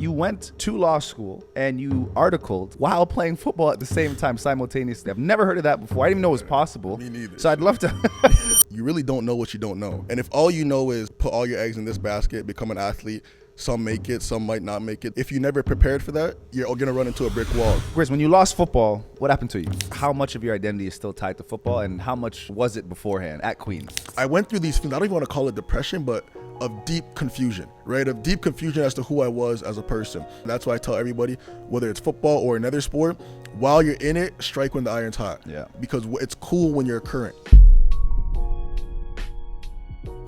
You went to law school and you articled while playing football at the same time simultaneously. I've never heard of that before. I didn't even know it was possible. Me neither. So I'd love to. You really don't know what you don't know. And if all you know is put all your eggs in this basket, become an athlete, some make it, some might not make it. If you never prepared for that, you're going to run into a brick wall. Chris, when you lost football, what happened to you? How much of your identity is still tied to football, and how much was it beforehand at Queens? I went through these things, I don't even want to call it depression, but of deep confusion, right? Of deep confusion as to who I was as a person. That's why I tell everybody, whether it's football or another sport, while you're in it, strike when the iron's hot. Yeah. Because it's cool when you're current.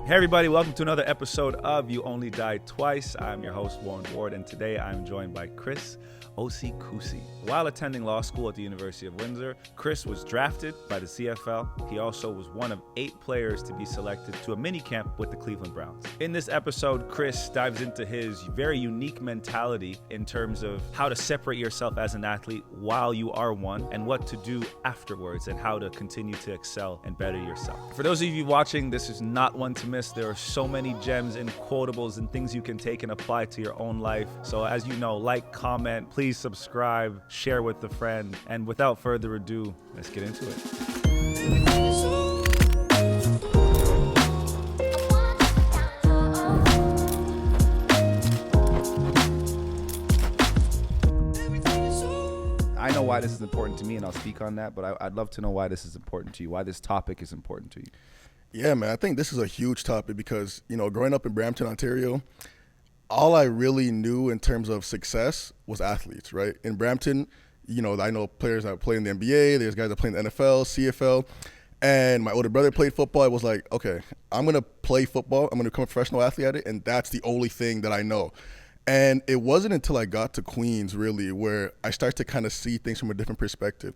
Hey everybody, welcome to another episode of You Only Die Twice. I'm your host, Warren Ward, and today I'm joined by Chris Osei-Kusi. While attending law school at the University of Windsor, Chris was drafted by the CFL. He also was one of 8 players to be selected to a mini camp with the Cleveland Browns. In this episode, Chris dives into his very unique mentality in terms of how to separate yourself as an athlete while you are one, and what to do afterwards, and how to continue to excel and better yourself. For those of you watching, this is not one to miss. There are so many gems and quotables and things you can take and apply to your own life. So as you know, like, comment, please subscribe, share with a friend, and without further ado, let's get into it. I know why this is important to me, and I'll speak on that, but I'd love to know why this is important to you, why this topic is important to you. Yeah, man, I think this is a huge topic because, growing up in Brampton, Ontario, all I really knew in terms of success was athletes, right? In Brampton, I know players that play in the NBA, there's guys that play in the NFL, CFL, and my older brother played football. I was like, okay, I'm going to play football, I'm going to become a professional athlete at it, and that's the only thing that I know. And it wasn't until I got to Queens, really, where I started to kind of see things from a different perspective.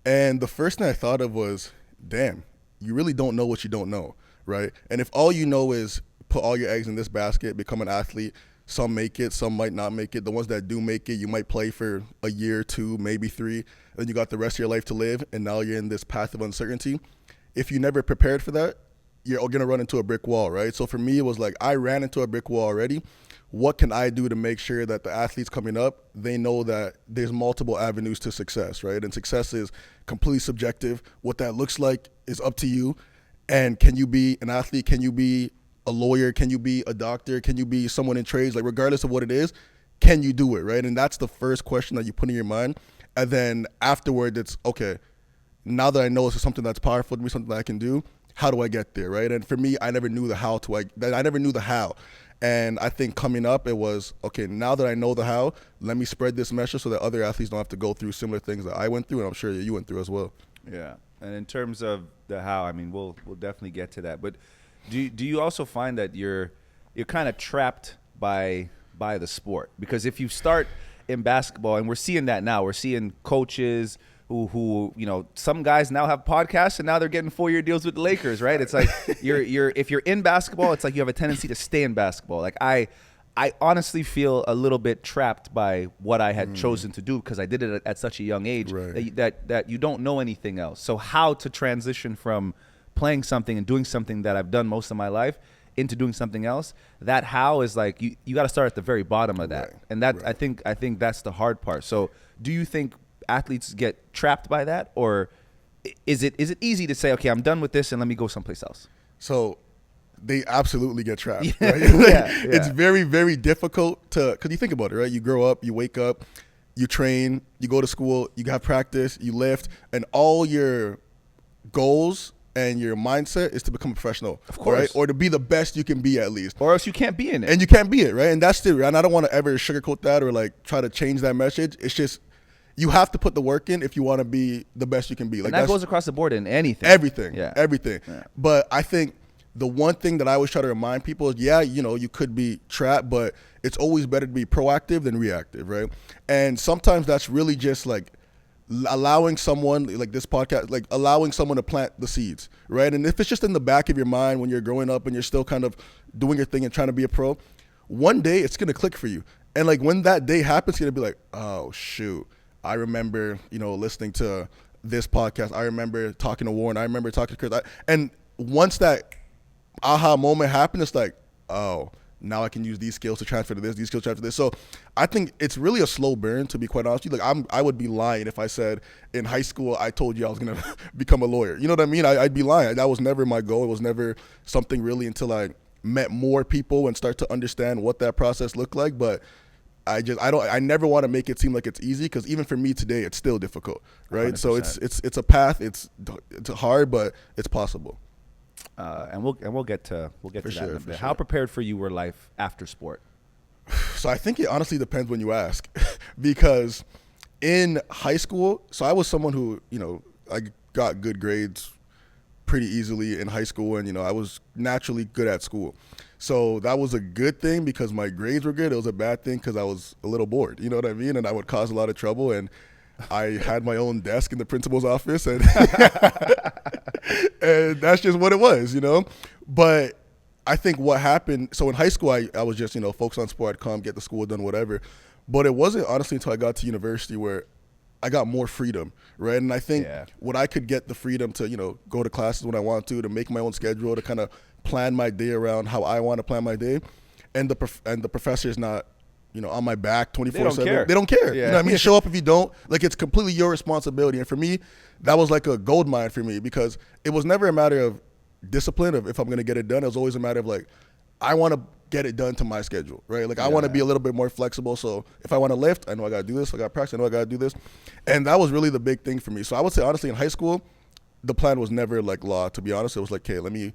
And the first thing I thought of was, damn, you really don't know what you don't know, right? And if all you know is put all your eggs in this basket, become an athlete, some make it, some might not make it. The ones that do make it, you might play for a year, 2, maybe 3, and then you got the rest of your life to live, and now you're in this path of uncertainty. If you never prepared for that, you're going to run into a brick wall, right? So for me, it was like I ran into a brick wall already. What can I do to make sure that the athletes coming up, they know that there's multiple avenues to success, right? And success is completely subjective. What that looks like is up to you. And can you be an athlete? Can you be a lawyer? Can you be a doctor? Can you be someone in trades? Like, regardless of what it is, can you do it, right? And that's the first question that you put in your mind. And then afterward, it's, okay, now that I know it's something that's powerful to me, something that I can do, how do I get there, right? And for me, I never knew the how. I never knew the how. And I think coming up, it was, okay, now that I know the how, let me spread this message so that other athletes don't have to go through similar things that I went through, and I'm sure that you went through as well. Yeah, and in terms of the how, I mean, we'll definitely get to that. But do you also find that you're kind of trapped by the sport? Because if you start in basketball, and we're seeing that now, we're seeing coaches who some guys now have podcasts and now they're getting 4-year deals with the Lakers, right? It's like if you're in basketball, it's like you have a tendency to stay in basketball. Like I honestly feel a little bit trapped by what I had chosen to do because I did it at such a young age, right, that you don't know anything else. So how to transition from playing something and doing something that I've done most of my life into doing something else, that how is like you got to start at the very bottom of that. Right. And that right. I think that's the hard part. So do you think athletes get trapped by that, or is it easy to say, okay, I'm done with this and let me go someplace else? So they absolutely get trapped. Yeah. Right? Yeah. It's very, very difficult because you think about it, right? You grow up, you wake up, you train, you go to school, you have practice, you lift, and all your goals and your mindset is to become a professional, of course, right? Or to be the best you can be, at least, or else you can't be in it. And you can't be it, right? And that's the, and I don't want to ever sugarcoat that or like try to change that message. It's just, you have to put the work in if you want to be the best you can be. Like, and that goes across the board in anything. Everything. Yeah. Everything. Yeah. But I think the one thing that I always try to remind people is, you could be trapped, but it's always better to be proactive than reactive, right? And sometimes that's really just like allowing someone, like this podcast, like allowing someone to plant the seeds, right? And if it's just in the back of your mind when you're growing up and you're still kind of doing your thing and trying to be a pro, one day it's going to click for you. And like when that day happens, it's going to be like, oh, shoot. I remember, listening to this podcast. I remember talking to Warren. I remember talking to Chris. And once that aha moment happened, it's like, oh, now I can use these skills to transfer to this, these skills to transfer to this. So I think it's really a slow burn, to be quite honest with you. Like I would be lying if I said in high school I told you I was going to become a lawyer. You know what I mean? I'd be lying. That was never my goal. It was never something really until I met more people and start to understand what that process looked like. But I never want to make it seem like it's easy, because even for me today, it's still difficult, right? 100%. So it's a path. It's hard, but it's possible. And we'll get to that sure, in a for bit. sure. How prepared for you were life after sport? So I think it honestly depends when you ask, because in high school, so I was someone who, I got good grades pretty easily in high school, and I was naturally good at school. So that was a good thing because my grades were good. It was a bad thing because I was a little bored, you know what I mean? And I would cause a lot of trouble, and I had my own desk in the principal's office, and and that's just what it was, But I think what happened, so in high school, I was just, focus on sport, I'd come, get the school done, whatever. But it wasn't honestly until I got to university where I got more freedom, right? And I think when I could get the freedom to, go to classes when I want to make my own schedule, to kind of plan my day around how I want to plan my day, and the professor's not, on my back 24/7. They don't care. Yeah. You know what I mean? Show up if you don't. Like, it's completely your responsibility. And for me, that was like a gold mine for me, because it was never a matter of discipline of if I'm going to get it done. It was always a matter of like, I want to get it done to my schedule, right? Like I want to be a little bit more flexible. So if I want to lift, I know I got to do this. If I got practice, I know I got to do this. And that was really the big thing for me. So I would say honestly in high school, the plan was never like law, to be honest. It was like, okay, let me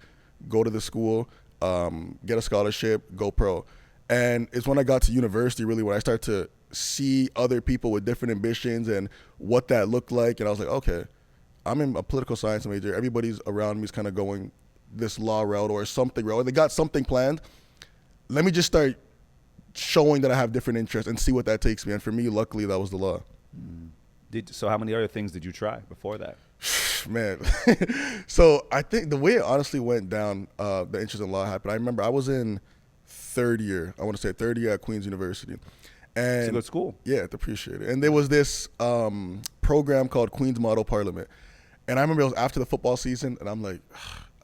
go to the school, get a scholarship, go pro. And it's when I got to university really when I started to see other people with different ambitions and what that looked like. And I was like, okay, I'm in a political science major. Everybody's around me is kind of going this law route or something route. They got something planned. Let me just start showing that I have different interests and see what that takes me. And for me, luckily, that was the law. So how many other things did you try before that? Man. So I think the way it honestly went down, the interest in law happened. I remember I was in third year at Queen's University. And It's a good school. Yeah, I appreciate it. And there was this program called Queen's Model Parliament. And I remember it was after the football season, and I'm like,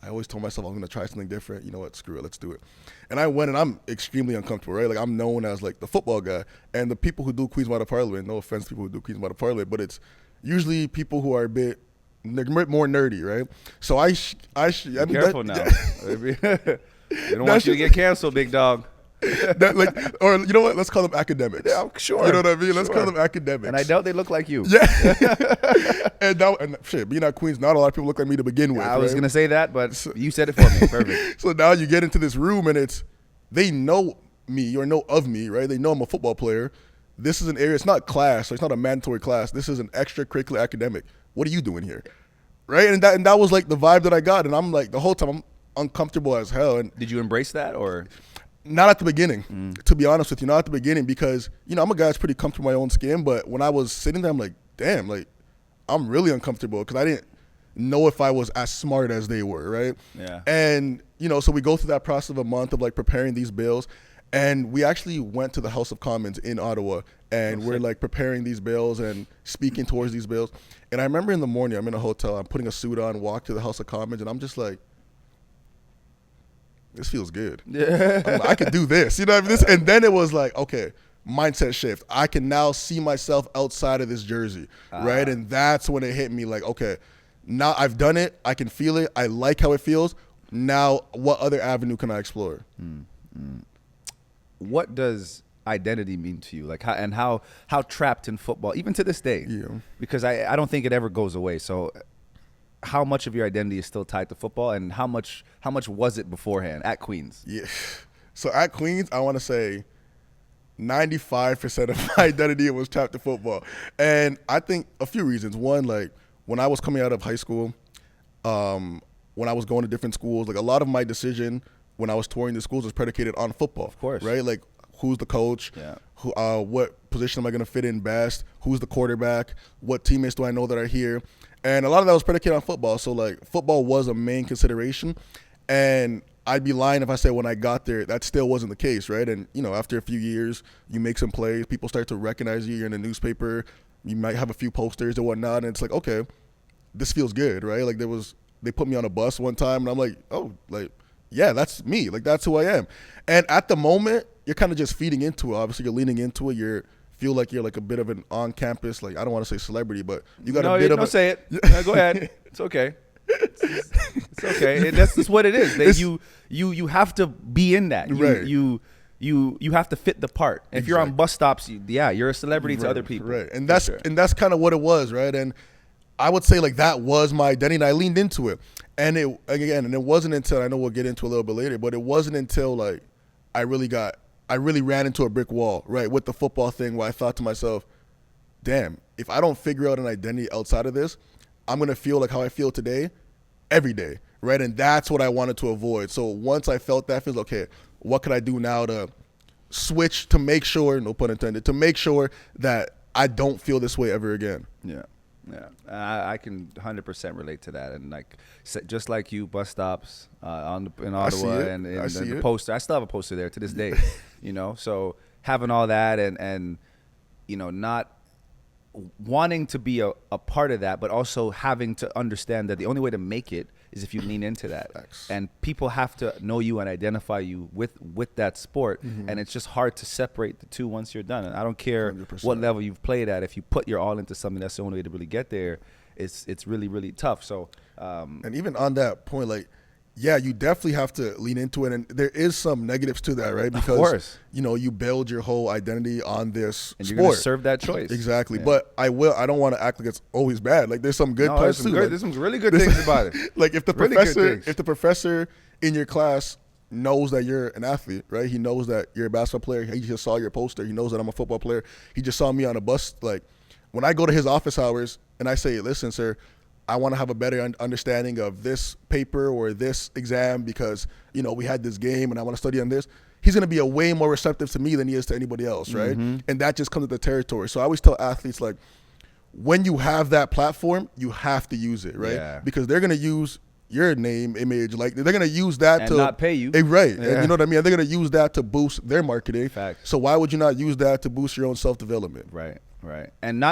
I always told myself I'm going to try something different. You know what? Screw it. Let's do it. And I went, and I'm extremely uncomfortable, right? Like, I'm known as, like, the football guy. And the people who do Queen's Model Parliament, no offense to people who do Queen's Model Parliament, but it's usually people who are a bit more nerdy, right? So Be careful now. They don't want you to get canceled, big dog. Or you know what? Let's call them academics. Yeah, sure. You know what I mean? Let's Sure. call them academics. And I doubt they look like you. Yeah. and shit, being at Queens, not a lot of people look like me to begin with. I was right? going to say that, but you said it for me. Perfect. So now you get into this room, and they know me or know of me, right? They know I'm a football player. This is an area, it's not class, so it's not a mandatory class. This is an extracurricular academic. What are you doing here? Right? And that was like the vibe that I got. And I'm like, the whole time I'm uncomfortable as hell. And Did you embrace that or? not at the beginning, to be honest with you, not at the beginning, because, I'm a guy that's pretty comfortable in my own skin. But when I was sitting there, I'm like, damn, like, I'm really uncomfortable because I didn't know if I was as smart as they were, right? Yeah. And, so we go through that process of a month of, like, preparing these bills. And we actually went to the House of Commons in Ottawa, and we're, like, preparing these bills and speaking towards these bills. And I remember in the morning, I'm in a hotel, I'm putting a suit on, walk to the House of Commons, and I'm just like, this feels good. Yeah. I could do this. You know what I mean? And then it was like, okay, mindset shift. I can now see myself outside of this jersey, right? And that's when it hit me like, okay, now I've done it. I can feel it. I like how it feels. Now, what other avenue can I explore? What does identity mean to you? Like, how trapped in football, even to this day? Yeah. Because I don't think it ever goes away. So how much of your identity is still tied to football, and how much was it beforehand at Queens? Yeah. So at Queens, I want to say 95% of my identity was tied to football. And I think a few reasons. One, like when I was coming out of high school, when I was going to different schools, like a lot of my decision when I was touring the schools was predicated on football. Of course. Right? Like who's the coach? Yeah. What position am I going to fit in best? Who's the quarterback? What teammates do I know that are here? And a lot of that was predicated on football. So, like, football was a main consideration. And I'd be lying if I said when I got there, that still wasn't the case, right? And, after a few years, you make some plays. People start to recognize you. You're in the newspaper. You might have a few posters and whatnot. And it's like, okay, this feels good, right? Like, they put me on a bus one time, and I'm like, oh, like, yeah, that's me. Like, that's who I am. And at the moment, you're kind of just feeding into it. Obviously, you're leaning into it. Feel like you're like a bit of an on-campus, like, I don't want to say celebrity, but you got a bit of don't say it. No, go ahead. It's okay. It's okay. That's what it is. You have to be in that. You have to fit the part. If you're on bus stops, you're a celebrity to other people. Right. And that's kind of what it was, right? And I would say like that was my identity, and I leaned into it. And it wasn't until, I know we'll get into a little bit later, but it wasn't until like I really ran into a brick wall, right, with the football thing, where I thought to myself, damn, if I don't figure out an identity outside of this, I'm going to feel like how I feel today every day, right? And that's what I wanted to avoid. So once I felt that, feels okay, what could I do now to switch to make sure, no pun intended, to make sure that I don't feel this way ever again? Yeah. Yeah, I can 100% relate to that, and like just like you, bus stops in Ottawa, and the poster. I still have a poster there to this day, So having all that, and not wanting to be a part of that, but also having to understand that the only way to make it is if you lean into that. Thanks. And people have to know you and identify you with that sport, and it's just hard to separate the two once you're done. And I don't care 100%. what level you've played at. If you put your all into something, that's the only way to really get there. It's really, really tough. So and even on that point, like, yeah, you definitely have to lean into it, and there is some negatives to that, right? Because of course, you build your whole identity on this and sport. You're going to serve that choice. Exactly. Yeah. But I don't want to act like it's always bad. Like, there's some good parts too. There's some really good things about it. Like, if the professor in your class knows that you're an athlete, right? He knows that you're a basketball player. He just saw your poster. He knows that I'm a football player. He just saw me on a bus. Like, when I go to his office hours and I say, listen, sir, I want to have a better understanding of this paper or this exam because, we had this game and I want to study on this. He's going to be a way more receptive to me than he is to anybody else, right? And that just comes with the territory. So I always tell athletes, like, when you have that platform, you have to use it, right? Yeah. Because they're going to use your name, image, like, they're going to use that and to not pay you. Right. Yeah. And you know what I mean? They're going to use that to boost their marketing. Fact. So why would you not use that to boost your own self-development? Right. And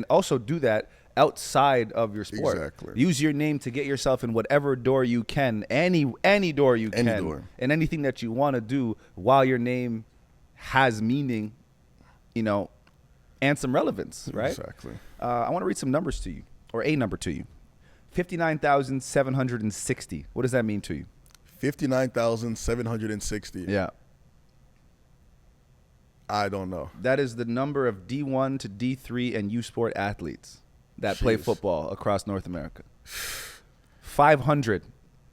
also do that outside of your sport. Exactly. Use your name to get yourself in whatever door you can, any door you can, and anything that you want to do while your name has meaning, and some relevance, right? Exactly. I want to read some numbers to you, or a number to you. 59,760. What does that mean to you? 59,760. Yeah. I don't know. That is the number of D1 to D3 and U Sport athletes that play football across North America. 500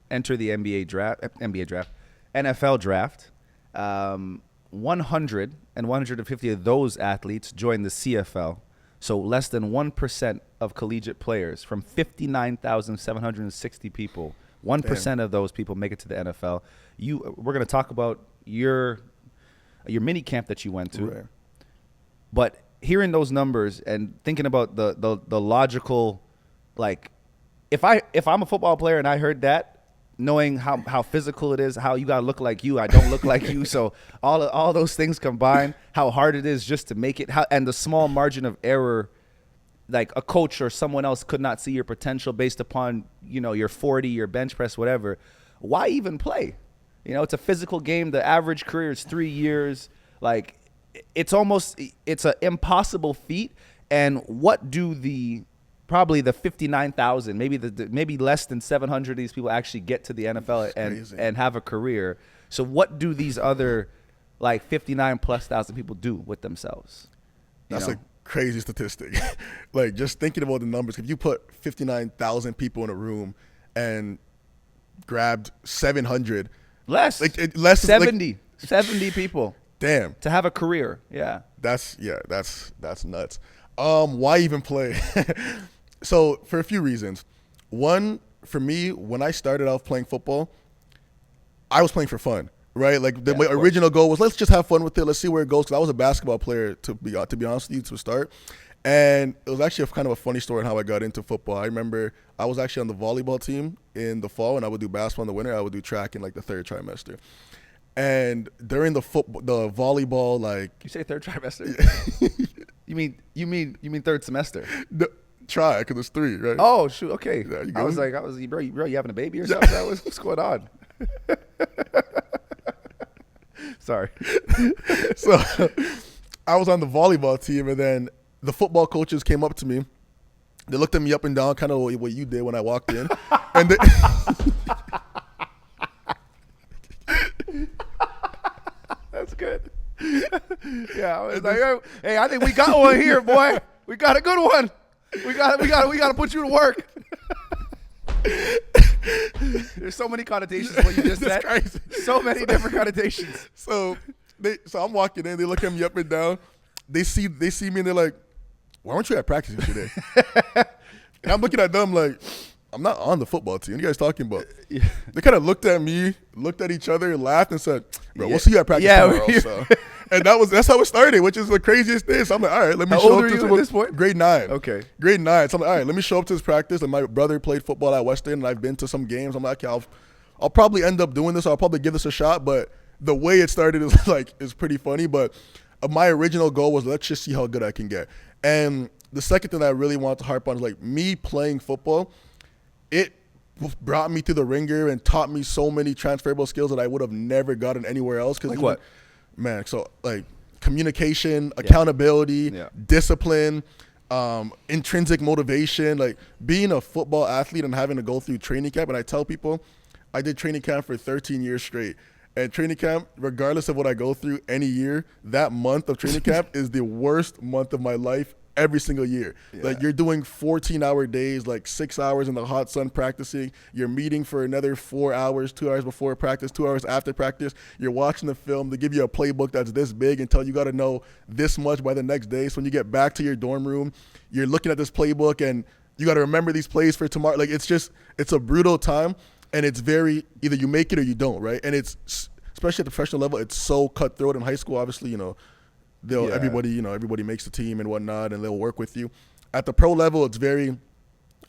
enter the NBA draft, NFL draft. 100 and 150 of those athletes join the CFL. So less than 1% of collegiate players from 59,760 people. 1% of those people make it to the NFL. We're going to talk about your mini camp that you went to. Right. But hearing those numbers and thinking about the logical, like, if I'm a football player and I heard that, knowing how physical it is, how you gotta look like you, I don't look like you, so all those things combined, how hard it is just to make it, and the small margin of error, like a coach or someone else could not see your potential based upon your 40, your bench press, whatever. Why even play? It's a physical game. The average career is 3 years. Like, it's an impossible feat. And what do probably the 59,000, maybe less than 700 of these people actually get to the NFL and have a career? So what do these other like 59 plus thousand people do with themselves? That's a crazy statistic. Like, just thinking about the numbers, if you put 59,000 people in a room and grabbed 700, less 70 people. Damn. To have a career. Yeah. That's nuts. Why even play? So, for a few reasons. One, for me, when I started off playing football, I was playing for fun, right? Like, my original goal was, let's just have fun with it. Let's see where it goes. Because I was a basketball player, to be honest with you, to start. And it was actually kind of a funny story on how I got into football. I remember I was actually on the volleyball team in the fall, and I would do basketball in the winter. I would do track in like the third trimester. And during the volleyball, like, you say third trimester, you mean third semester? Try, because it's 3, right? Oh shoot, okay. Yeah, I was bro, you having a baby or something? What's going on? Sorry. So I was on the volleyball team, and then the football coaches came up to me. They looked at me up and down, kind of what you did when I walked in. And That's good. Yeah, I was like, hey, I think we got one here, boy. We got a good one. We got to put you to work. There's so many connotations to what you just said. Crazy. So many different connotations. So I'm walking in. They look at me up and down. They see me and they're like, "Why weren't you at practice yesterday?" And I'm looking at them like, "I'm not on the football team. What are you guys talking about?" Yeah. They kind of looked at me, looked at each other, and laughed and said, "Bro, we'll see you at practice tomorrow." So. And that's how it started, which is the craziest thing. So I'm like, all right, let me show up to this point? Grade 9. Okay. Grade 9. So I'm like, all right, let me show up to this practice. And my brother played football at Weston, and I've been to some games. I'm like, okay, I'll probably end up doing this. I'll probably give this a shot. But the way it started is pretty funny. But my original goal was, let's just see how good I can get. And the second thing that I really want to harp on is like me playing football. It brought me to the ringer and taught me so many transferable skills that I would have never gotten anywhere else. Like what? Man, so like communication, accountability, discipline, intrinsic motivation, like being a football athlete and having to go through training camp. And I tell people, I did training camp for 13 years straight. And training camp, regardless of what I go through any year, that month of training camp is the worst month of my life every single year. Yeah. Like you're doing 14-hour days, like 6 hours in the hot sun practicing. You're meeting for another 4 hours, 2 hours before practice, 2 hours after practice. You're watching the film. They give you a playbook that's this big and tell you got to know this much by the next day. So when you get back to your dorm room, you're looking at this playbook and you got to remember these plays for tomorrow. Like it's a brutal time, and it's very either you make it or you don't, right? And it's especially at the professional level, it's so cutthroat. In high school, obviously, everybody makes the team and whatnot, and they'll work with you. At the pro level, it's very,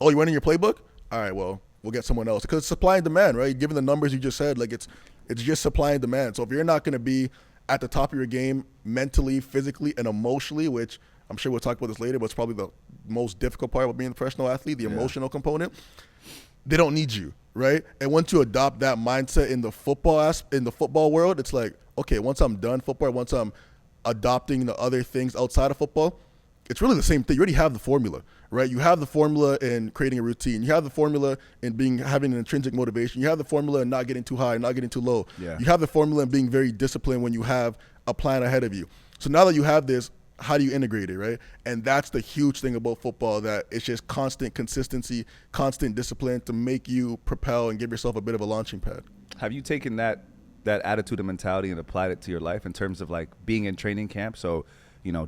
you're running your playbook? All right, well, we'll get someone else. Because it's supply and demand, right? Given the numbers you just said, like it's just supply and demand. So if you're not going to be at the top of your game mentally, physically, and emotionally, which I'm sure we'll talk about this later, but it's probably the most difficult part of being a professional athlete, the emotional component, they don't need you, right? And once you adopt that mindset in the football world, it's like, okay, once I'm done football, once I'm adopting the other things outside of football, it's really the same thing. You already have the formula, right? You have the formula in creating a routine. You have the formula in having an intrinsic motivation. You have the formula in not getting too high, not getting too low. Yeah. You have the formula in being very disciplined when you have a plan ahead of you. So now that you have this, how do you integrate it, right? And that's the huge thing about football, that it's just constant consistency, constant discipline to make you propel and give yourself a bit of a launching pad. Have you taken that attitude and mentality and applied it to your life in terms of like being in training camp? So,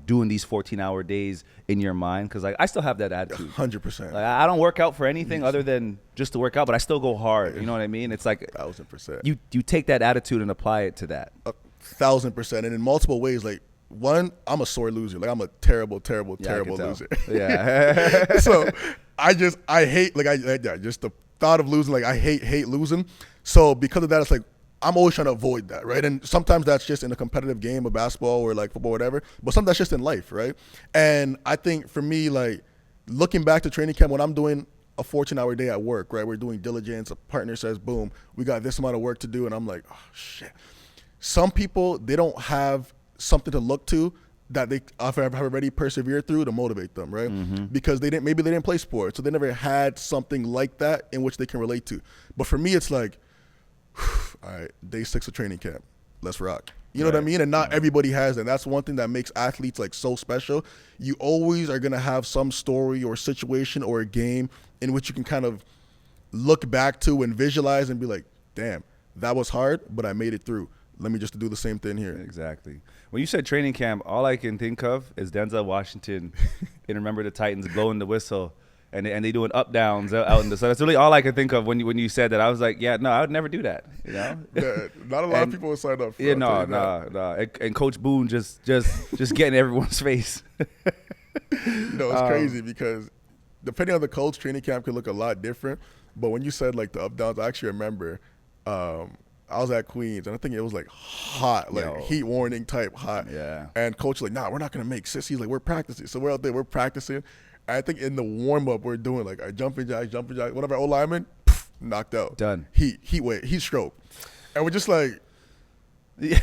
doing these 14-hour days in your mind, because like I still have that attitude. 100%. Like, I don't work out for anything other than just to work out, but I still go hard. You know what I mean? It's like 1,000%. You take that attitude and apply it to that. 1,000%, and in multiple ways. Like one, I'm a sore loser. Like I'm a terrible loser. Yeah. So I hate just the thought of losing. Like I hate losing. So because of that, it's like I'm always trying to avoid that, right? And sometimes that's just in a competitive game of basketball or like football or whatever, but sometimes that's just in life, right? And I think for me, like looking back to training camp, when I'm doing a 14-hour day at work, right? We're doing diligence. A partner says, boom, we got this amount of work to do. And I'm like, oh, shit. Some people, they don't have something to look to that they have already persevered through to motivate them, right? Mm-hmm. Because they didn't play sports, so they never had something like that in which they can relate to. But for me, it's like, all right, day 6 of training camp, let's rock. You know what I mean? And not everybody has that. That's one thing that makes athletes like so special. You always are going to have some story or situation or a game in which you can kind of look back to and visualize and be like, damn, that was hard, but I made it through. Let me just do the same thing here. Exactly. When you said training camp, all I can think of is Denzel Washington and Remember the Titans blowing the whistle. And they doing up downs out in the sun. That's really all I could think of when you said that. I was like, yeah, no, I would never do that. Yeah, not a lot of people would sign up for that. No. And Coach Boone just getting everyone's face. It's crazy because depending on the coach, training camp could look a lot different. But when you said like the up downs, I actually remember I was at Queens and I think it was like hot, like heat warning type hot. Yeah. And coach was like, nah, we're not gonna make sis. He's like, we're practicing. So we're out there, we're practicing. I think in the warm-up we're doing like our jumping jack, one of our old linemen, knocked out. Done. Heat stroke. And we're just like, Your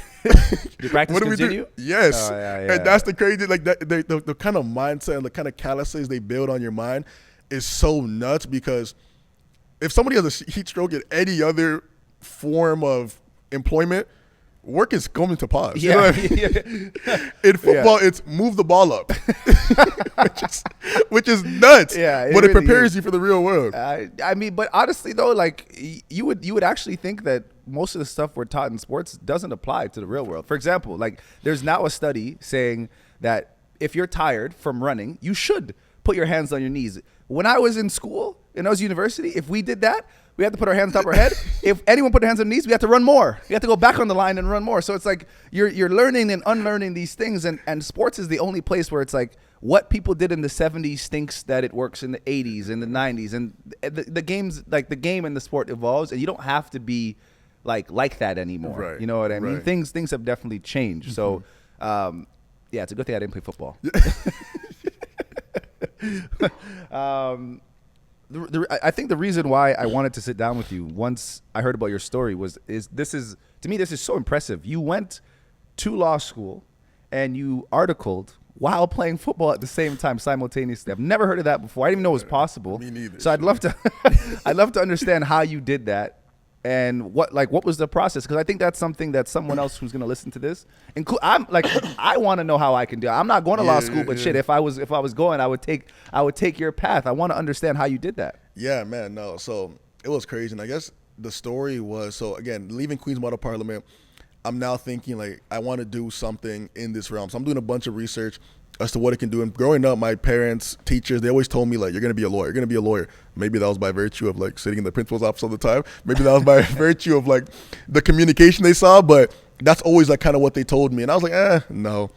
practice what do we continue? do? Yes. Oh, yeah. And that's the crazy, like the kind of mindset and the kind of calluses they build on your mind is so nuts, because if somebody has a heat stroke in any other form of employment, work is going to pause. You know what I mean? In football, it's move the ball up, which is nuts. Yeah, but it really prepares is. you for the real world. I mean, but honestly though, like you would actually think that most of the stuff we're taught in sports doesn't apply to the real world. For example, like there's now a study saying that if you're tired from running, you should put your hands on your knees. When I was in school, and I was university, if we did that, we had to put our hands on top of our head. If anyone put their hands on their knees, we had to run more. We had to go back on the line and run more. So it's like you're learning and unlearning these things, and sports is the only place where it's like what people did in the 70s stinks that it works in the 80s and the 90s, and the games, like the game and the sport evolves, and you don't have to be like that anymore. Right, you know what I mean? right. Things have definitely changed. So yeah, it's a good thing I didn't play football. I think the reason why I wanted to sit down with you once I heard about your story this is so impressive. You went to law school and you articled while playing football at the same time simultaneously. I've never heard of that before. I didn't even know it was possible. Me neither. So I'd love to understand how you did that. And what was the process? Because I think that's something that someone else who's going to listen to this, I want to know how I can do it. I'm not going to law school, but shit, if I was going, I would take your path. I want to understand how you did that. Yeah, man, no. So it was crazy. And I guess the story was, so again, leaving Queens Model Parliament, I'm now thinking like I want to do something in this realm. So I'm doing a bunch of research as to what it can do. And growing up, my parents, teachers, they always told me like, you're going to be a lawyer. You're going to be a lawyer. Maybe that was by virtue of like sitting in the principal's office all the time. Maybe that was by virtue of like the communication they saw, but that's always like kind of what they told me. And I was like, no.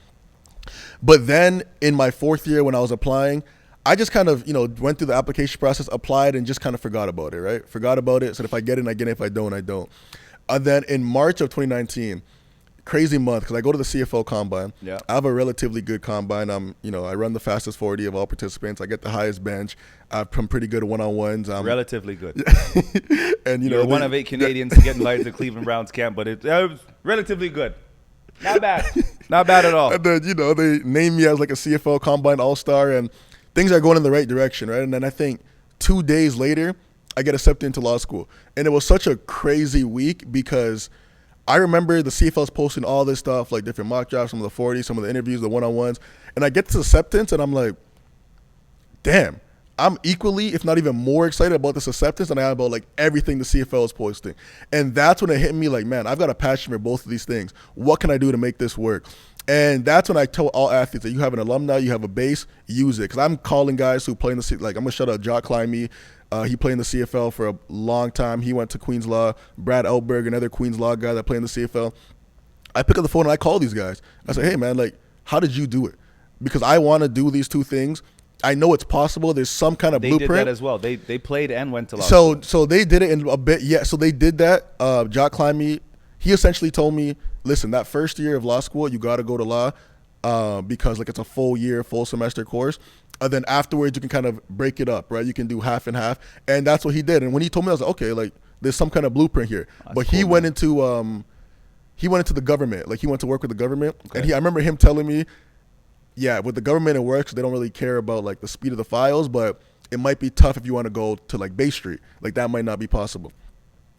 But then in my fourth year when I was applying, I just kind of, went through the application process, applied, and just kind of forgot about it, right? Forgot about it. Said if I get it, I get it. If I don't, I don't. And then in March of 2019, crazy month, because I go to the CFL combine. Yeah. I have a relatively good combine. I run the fastest 40 of all participants. I get the highest bench. I'm pretty good at one-on-ones. Relatively good. And You're one of 8 Canadians to get invited to Cleveland Browns camp, but it was relatively good. Not bad. Not bad at all. And then, they name me as like a CFL combine all-star, and things are going in the right direction, right? And then I think 2 days later, I get accepted into law school. And it was such a crazy week because I remember the CFL's posting all this stuff, like different mock drafts, some of the 40, some of the interviews, the one-on-ones. And I get to acceptance, and I'm like, damn, I'm equally, if not even more excited about this acceptance than I am about like everything the CFL is posting. And that's when it hit me like, man, I've got a passion for both of these things. What can I do to make this work? And that's when I tell all athletes that you have an alumni, you have a base, use it. Because I'm calling guys who play in the, like I'm going to shout out Jock Climby. He played in the CFL for a long time. He went to Queens Law. Brad Elberg, another Queens Law guy that played in the CFL. I pick up the phone and I call these guys. I say, hey, man, like, how did you do it? Because I want to do these two things. I know it's possible. There's some kind of blueprint. They did that as well. They played and went to law school. So they did it in a bit. Yeah, so they did that. Jock Climby, he essentially told me, listen, that first year of law school, you got to go to law because like it's a full year, full semester course. And then afterwards, you can kind of break it up, right? You can do half and half. And that's what he did. And when he told me, I was like, okay, like there's some kind of blueprint here. That's but cool, he went into the government. Like he went to work with the government. Okay. And I remember him telling me, yeah, with the government it works. They don't really care about like the speed of the files, but it might be tough if you want to go to like Bay Street. Like that might not be possible.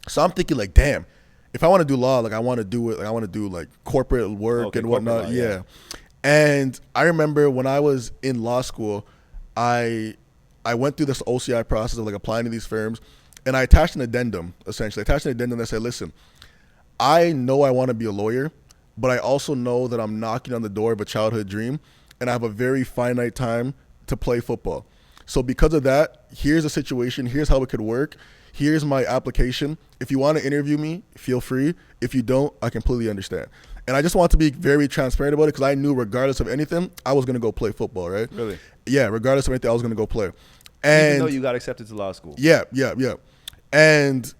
So I'm thinking like, damn, if I want to do law, like I want to do it. Like I want to do like corporate work and whatnot. Law, yeah. And I remember when I was in law school, I went through this OCI process of like applying to these firms, and I attached an addendum, essentially. I attached an addendum that said, listen, I know I want to be a lawyer, but I also know that I'm knocking on the door of a childhood dream, and I have a very finite time to play football. So because of that, here's the situation. Here's how it could work. Here's my application. If you want to interview me, feel free. If you don't, I completely understand. And I just want to be very transparent about it because I knew regardless of anything, I was going to go play football, right? Really? Yeah, regardless of anything, I was going to go play. And even though you got accepted to law school. Yeah. And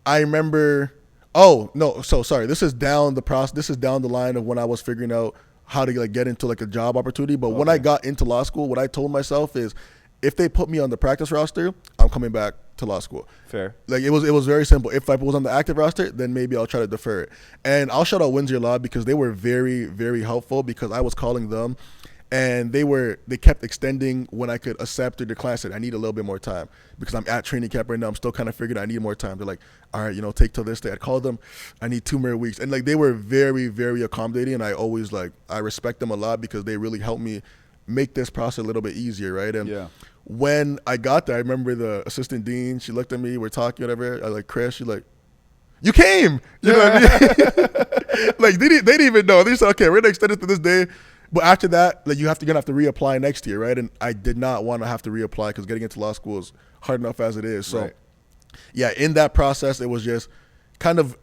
I remember, this is down the process. This is down the line of when I was figuring out how to like get into like a job opportunity. But when I got into law school, what I told myself is if they put me on the practice roster, I'm coming back to law school. Fair. Like it was very simple. If I was on the active roster, then maybe I'll try to defer it. And I'll shout out Windsor Law because they were very, very helpful because I was calling them and they kept extending when I could accept or decline. I said, I need a little bit more time because I'm at training camp right now. I'm still kind of figuring I need more time. They're like, all right, take till this day. I'd call them, I need 2 more weeks. And like they were very, very accommodating. And I respect them a lot because they really helped me make this process a little bit easier, right? And when I got there, I remember the assistant dean, she looked at me, we're talking, whatever. I was like, Chris, she's like, you came. You know what I mean? Like they didn't even know. They said, okay, we're gonna extend it to this day. But after that, like you're gonna have to reapply next year, right? And I did not want to have to reapply because getting into law school is hard enough as it is. So, yeah, in that process, it was just kind of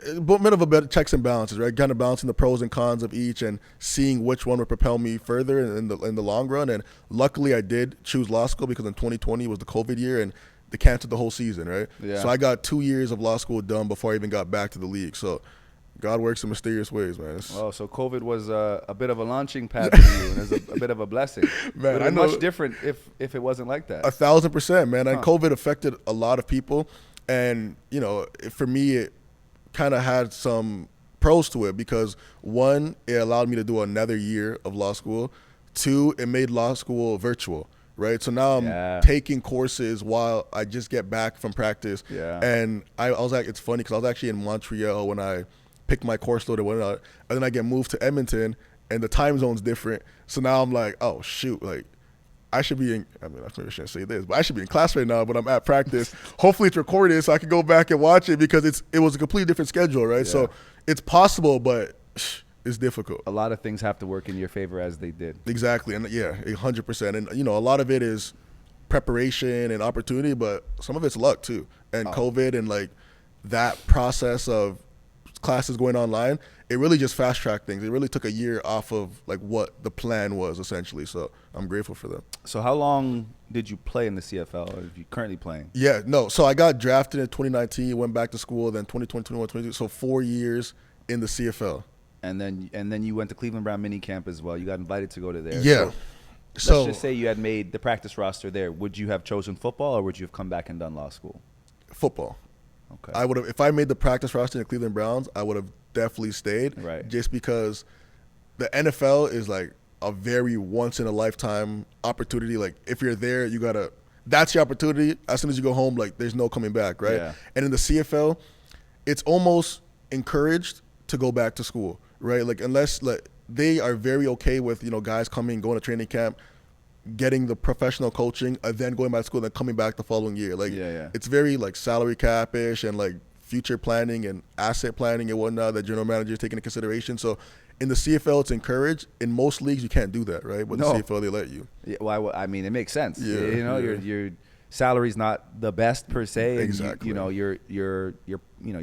a bit of a bit of checks and balances, right? Kind of balancing the pros and cons of each and seeing which one would propel me further in the long run. And luckily, I did choose law school because in 2020 was the COVID year and they canceled the whole season, right? Yeah. So I got 2 years of law school done before I even got back to the league. So God works in mysterious ways, man. Oh, so COVID was a bit of a launching pad for you, and it's a bit of a blessing. Man, I know much different if it wasn't like that. 1,000%, man. And COVID affected a lot of people, and for me, it kind of had some pros to it because 1, it allowed me to do another year of law school. 2, it made law school virtual. Right, so now I'm taking courses while I just get back from practice. Yeah, and I was like, it's funny because I was actually in Montreal when I picked my course load and whatnot, and then I get moved to Edmonton, and the time zone's different. So now I'm like, oh shoot, like I should be in. I mean, I maybe shouldn't say this, but I should be in class right now. But I'm at practice. Hopefully, it's recorded so I can go back and watch it because it was a completely different schedule, right? Yeah. So it's possible, but it's difficult. A lot of things have to work in your favor as they did. Exactly, and 100%. And a lot of it is preparation and opportunity, but some of it's luck too. And COVID and like that process of classes going online, it really just fast tracked things. It really took a year off of like what the plan was essentially. So I'm grateful for them. So how long did you play in the CFL? Or are you currently playing? Yeah, no. So I got drafted in 2019, went back to school, then 2020, 21, 22. So 4 years in the CFL. And then you went to Cleveland Brown mini camp as well. You got invited to go to there. Yeah. So let's just say you had made the practice roster there. Would you have chosen football or would you have come back and done law school? Football. Okay. I would have, if I made the practice roster in the Cleveland Browns, I would have definitely stayed. Right. Just because the NFL is like a very once in a lifetime opportunity. Like if you're there, that's your opportunity. As soon as you go home, like there's no coming back, right? Yeah. And in the CFL, it's almost encouraged to go back to school. Right, like unless like they are very okay with guys coming, going to training camp, getting the professional coaching, and then going back to school, and then coming back the following year. Like it's very like salary cap-ish and like future planning and asset planning and whatnot that general managers take into consideration. So in the CFL, it's encouraged. In most leagues, you can't do that, right? But the CFL, they let you. Yeah, well, I mean, it makes sense. Yeah, your salary's not the best per se. Exactly. And you're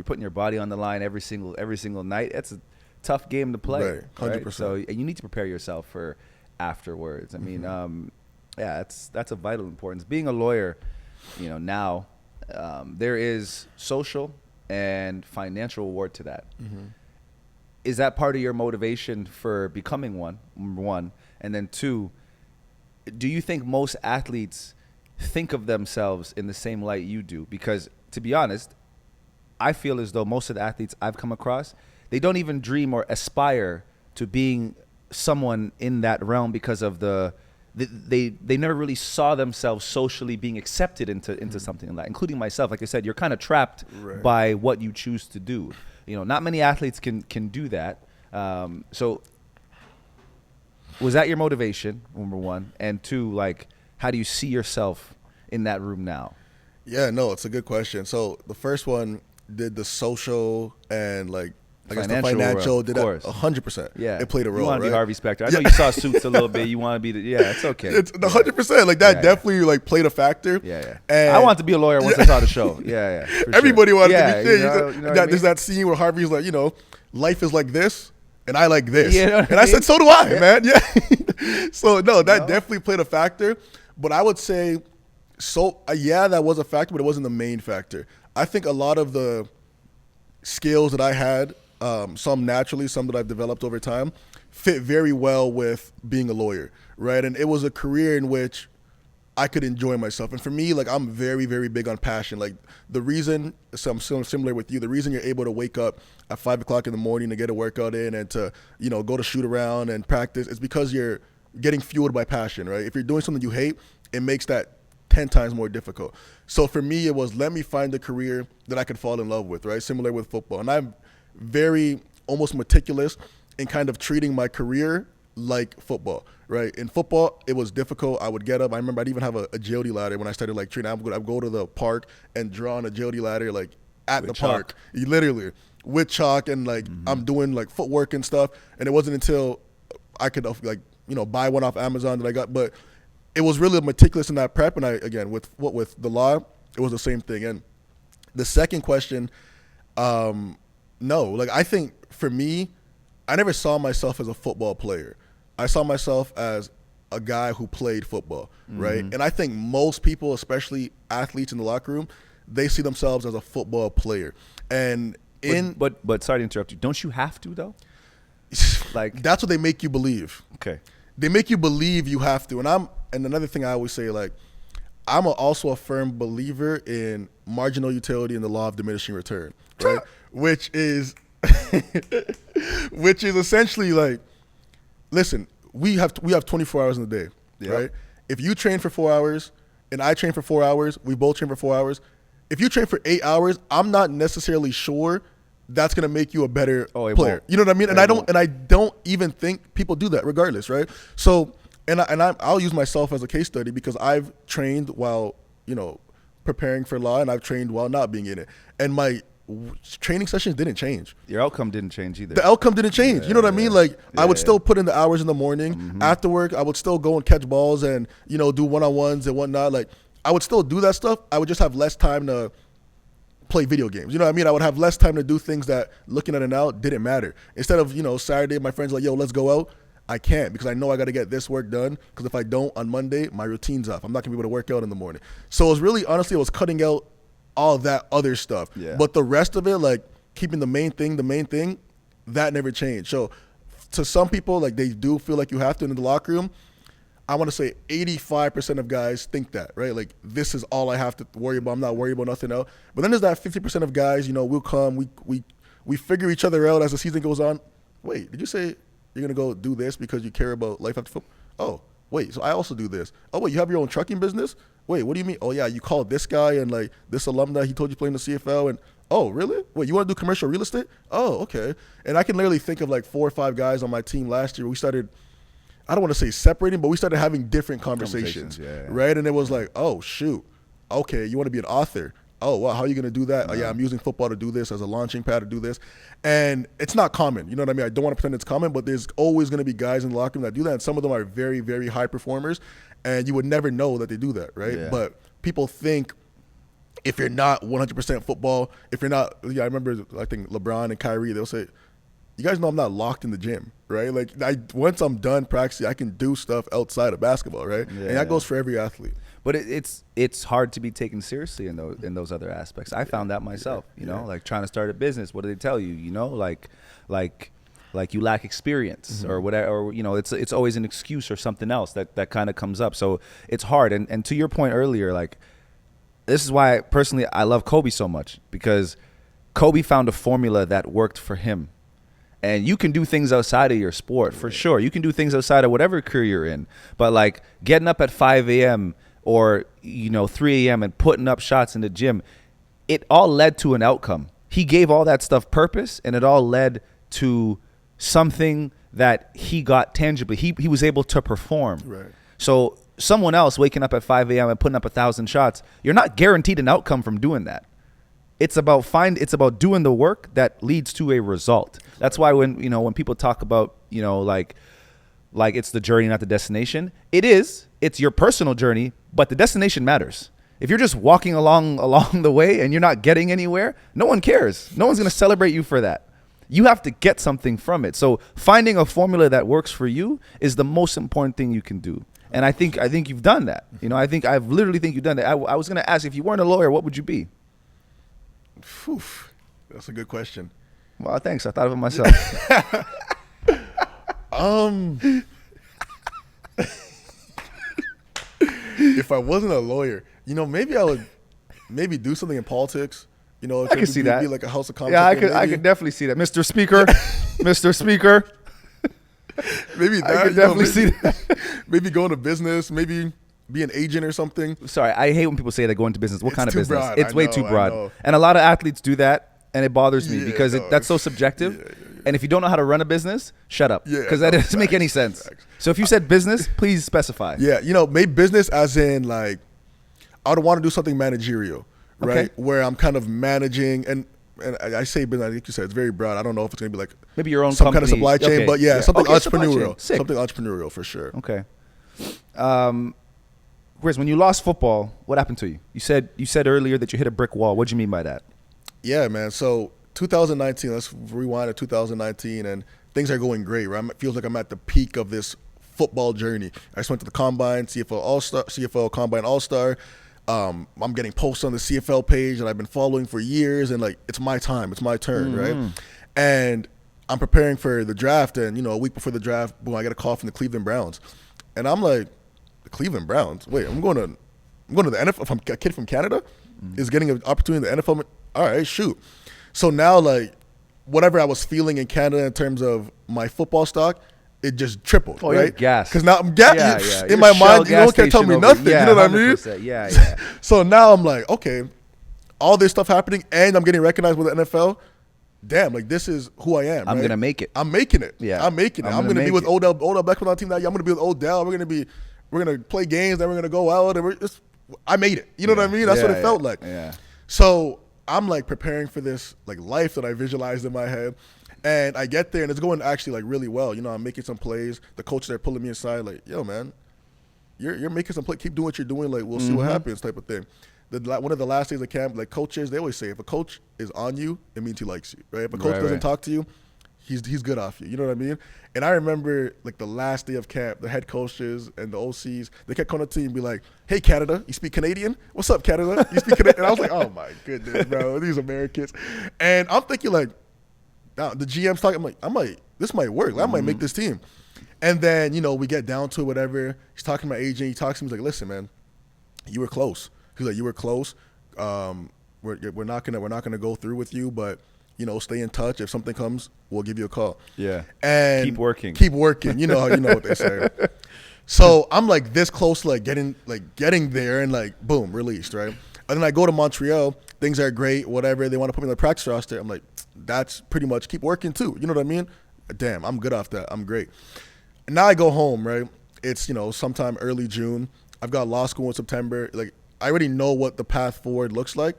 putting your body on the line every single night. It's a tough game to play, right? 100%. Right? So you need to prepare yourself for afterwards. I mean, that's a vital importance. Being a lawyer, now there is social and financial reward to that. Mm-hmm. Is that part of your motivation for becoming one? Number one, and then 2, do you think most athletes think of themselves in the same light you do? Because to be honest, I feel as though most of the athletes I've come across, they don't even dream or aspire to being someone in that realm because of they never really saw themselves socially being accepted into something like that, including myself. Like I said, you're kind of trapped by what you choose to do. Not many athletes can do that. So was that your motivation, number 1? And 2, like, how do you see yourself in that room now? Yeah, no, it's a good question. So the first one did the social and like, I guess the financial did that 100%. Yeah, it played a role. You want to right? be Harvey Specter. I know you saw Suits a little bit. You want to be it's okay. It's 100%. Like that definitely like played a factor. Yeah. And I wanted to be a lawyer once I saw the show. Yeah. Everybody wanted to be. There's that scene where Harvey's like, life is like this, and I like this. And I said, so do I, man. Yeah. So no, that definitely played a factor. But I would say, that was a factor, but it wasn't the main factor. I think a lot of the skills that I had, some naturally, some that I've developed over time, fit very well with being a lawyer, right? And it was a career in which I could enjoy myself. And for me, like, I'm very, very big on passion. Like, the reason, so I'm similar with you, the reason you're able to wake up at 5 o'clock in the morning to get a workout in and to, go to shoot around and practice, is because you're getting fueled by passion, right? If you're doing something you hate, it makes that 10 times more difficult. So for me, it was, let me find a career that I could fall in love with, right? Similar with football. And I'm very almost meticulous in kind of treating my career like football, right? In football, it was difficult. I would get up. I remember I'd even have a agility ladder when I started like training. I'd go to the park and draw an agility ladder like at with the chalk. park, literally with chalk, and like I'm doing like footwork and stuff. And it wasn't until I could like buy one off Amazon that I got. But it was really meticulous in that prep. And I again with the law, it was the same thing. And the second question, no, like I think for me, I never saw myself as a football player. I saw myself as a guy who played football, right? And I think most people, especially athletes in the locker room, they see themselves as a football player. And but sorry to interrupt you. Don't you have to though? Like that's what they make you believe. Okay. They make you believe you have to. And another thing I always say, like, I'm also a firm believer in marginal utility and the law of diminishing return, right? which is essentially like, listen, we have 24 hours in the day, right? If you train for 4 hours and I train for 4 hours, we both train for 4 hours. If you train for 8 hours, I'm not necessarily sure that's gonna make you a better player. Won't. You know what I mean? And I don't even think people do that, regardless, right? So, I'll use myself as a case study because I've trained while preparing for law, and I've trained while not being in it, and my training sessions didn't change. Your outcome didn't change either. The outcome didn't change. You know what I mean? Like I would still put in the hours in the morning. After work, I would still go and catch balls and do one-on-ones and whatnot. Like I would still do that stuff. I would just have less time to play video games. You know what I mean? I would have less time to do things that looking at it now didn't matter. Instead of Saturday, my friends are like, yo, let's go out. I can't because I know I got to get this work done, because if I don't on Monday, my routine's off. I'm not gonna be able to work out in the morning. So it was really, honestly, it was cutting out all that other stuff. Yeah. But the rest of it, like keeping the main thing, that never changed. So to some people, like they do feel like you have to in the locker room. I want to say 85% of guys think that, right? Like this is all I have to worry about. I'm not worried about nothing else. But then there's that 50% of guys, we'll come, we figure each other out as the season goes on. Wait, did you say you're going to go do this because you care about life after football? Oh, wait, so I also do this. Oh, wait, you have your own trucking business? Wait, what do you mean? Oh, yeah, you called this guy and like this alumni, he told you playing the CFL, and oh, really? Wait, you want to do commercial real estate? Oh, okay. And I can literally think of like 4 or 5 guys on my team last year. We started, I don't want to say separating, but we started having different conversations. Yeah. Right? And it was like, oh, shoot. Okay, you want to be an author? Oh, wow, how are you going to do that? Oh, yeah, I'm using football to do this as a launching pad to do this. And it's not common. You know what I mean? I don't want to pretend it's common, but there's always going to be guys in the locker room that do that. And some of them are very, very high performers. And you would never know that they do that, right? Yeah. But people think if you're not 100% football, if you're not, I remember, I think LeBron and Kyrie, they'll say, you guys know I'm not locked in the gym, right? Like once I'm done practicing, I can do stuff outside of basketball, right? Yeah. And that goes for every athlete. But it's hard to be taken seriously in those other aspects. I found that myself, like trying to start a business. What do they tell you? Like you lack experience or whatever, or it's always an excuse or something else that kind of comes up. So it's hard. And to your point earlier, like this is why personally I love Kobe so much, because Kobe found a formula that worked for him. And you can do things outside of your sport for sure. You can do things outside of whatever career you're in. But like getting up at 5 a.m. or 3 a.m. and putting up shots in the gym, it all led to an outcome. He gave all that stuff purpose, and it all led to something that he got tangibly. He was able to perform. Right. So someone else waking up at 5 a.m. and putting up 1,000 shots, you're not guaranteed an outcome from doing that. It's about doing the work that leads to a result. That's why when people talk about like it's the journey, not the destination. It's your personal journey, but the destination matters. If you're just walking along the way and you're not getting anywhere, no one cares. No one's going to celebrate you for that. You have to get something from it. So finding a formula that works for you is the most important thing you can do. And I think you've done that. I literally think you've done that. I was going to ask, if you weren't a lawyer, what would you be? Whew, that's a good question. Well, thanks. I thought of it myself. if I wasn't a lawyer, maybe I would do something in politics. I can see that. Be like a House of Commons. Yeah, I could definitely see that, Mr. Speaker. Mr. Speaker. Maybe that. I could definitely see that. Maybe go into business. Maybe be an agent or something. Sorry, I hate when people say they go into business. What kind of business? Broad. It's way too broad. And a lot of athletes do that, and it bothers me because that's so subjective. Yeah. And if you don't know how to run a business, shut up. Because that doesn't make any sense. Facts. So if you said business, please specify. Yeah, maybe business as in like, I would want to do something managerial, right? Okay. Where I'm kind of managing, and I say business, I think you said it's very broad. I don't know if it's going to be like maybe your own some company. kind of supply chain, Okay. but something entrepreneurial. Sick. Something entrepreneurial for sure. Okay. Chris, when you lost football, what happened to you? You said earlier that you hit a brick wall. What do you mean by that? Yeah, man. So 2019, let's rewind to 2019, and things are going great, right? It feels like I'm at the peak of this football journey. I just went to the Combine, CFL Combine All-Star. I'm getting posts on the CFL page that I've been following for years, and like, it's my time, it's my turn, right? And I'm preparing for the draft, and a week before the draft, boom, I get a call from the Cleveland Browns, and I'm like, the Cleveland Browns? Wait, I'm going to the NFL. If I'm a kid from Canada is getting an opportunity in the NFL. All right, shoot. So now, like, whatever I was feeling in Canada in terms of my football stock, it just tripled, right? You're gassed. Because now I'm gassed. Yeah. In You're my Shell mind, no one can tell me nothing. Yeah, you know what I mean? Yeah. So now I'm like, okay, all this stuff happening, and I'm getting recognized with the NFL. Damn, like, this is who I am. I'm right? gonna make it. I'm making it. Yeah, I'm making it. I'm gonna be with Odell Beckham on the team that year. I'm gonna be with Odell. We're gonna play games. Then we're gonna go out. And I made it. You know what I mean? That's what it felt like. Yeah. So I'm like preparing for this like life that I visualized in my head, and I get there and it's going actually like really well. I'm making some plays. The coaches are pulling me aside, like, yo, man, you're making some play. Keep doing what you're doing. Like, we'll see what happens, type of thing. One of the last days of camp, like, coaches, they always say, if a coach is on you, it means he likes you, right? If a coach doesn't talk to you, he's good off you. You know what I mean? And I remember, like, the last day of camp, the head coaches and the OCs, they kept coming to me and be like, hey, Canada, you speak Canadian? What's up, Canada? You speak Canadian? And I was like, oh, my goodness, bro, these Americans. And I'm thinking, like, now the GM's talking, this might work. I might make this team. And then, we get down to whatever. He's talking to my agent. He talks to me. He's like, listen, man, you were close. He's like, you were close. We're not gonna go through with you, but stay in touch. If something comes, we'll give you a call. Yeah. And keep working. Keep working. You know what they say. So I'm like this close to like getting there, and like boom, released, right? And then I go to Montreal. Things are great. Whatever, they want to put me in the practice roster. I'm like, that's pretty much keep working too. You know what I mean? Damn, I'm good off that. I'm great. And now I go home, right? It's sometime early June. I've got law school in September. Like, I already know what the path forward looks like.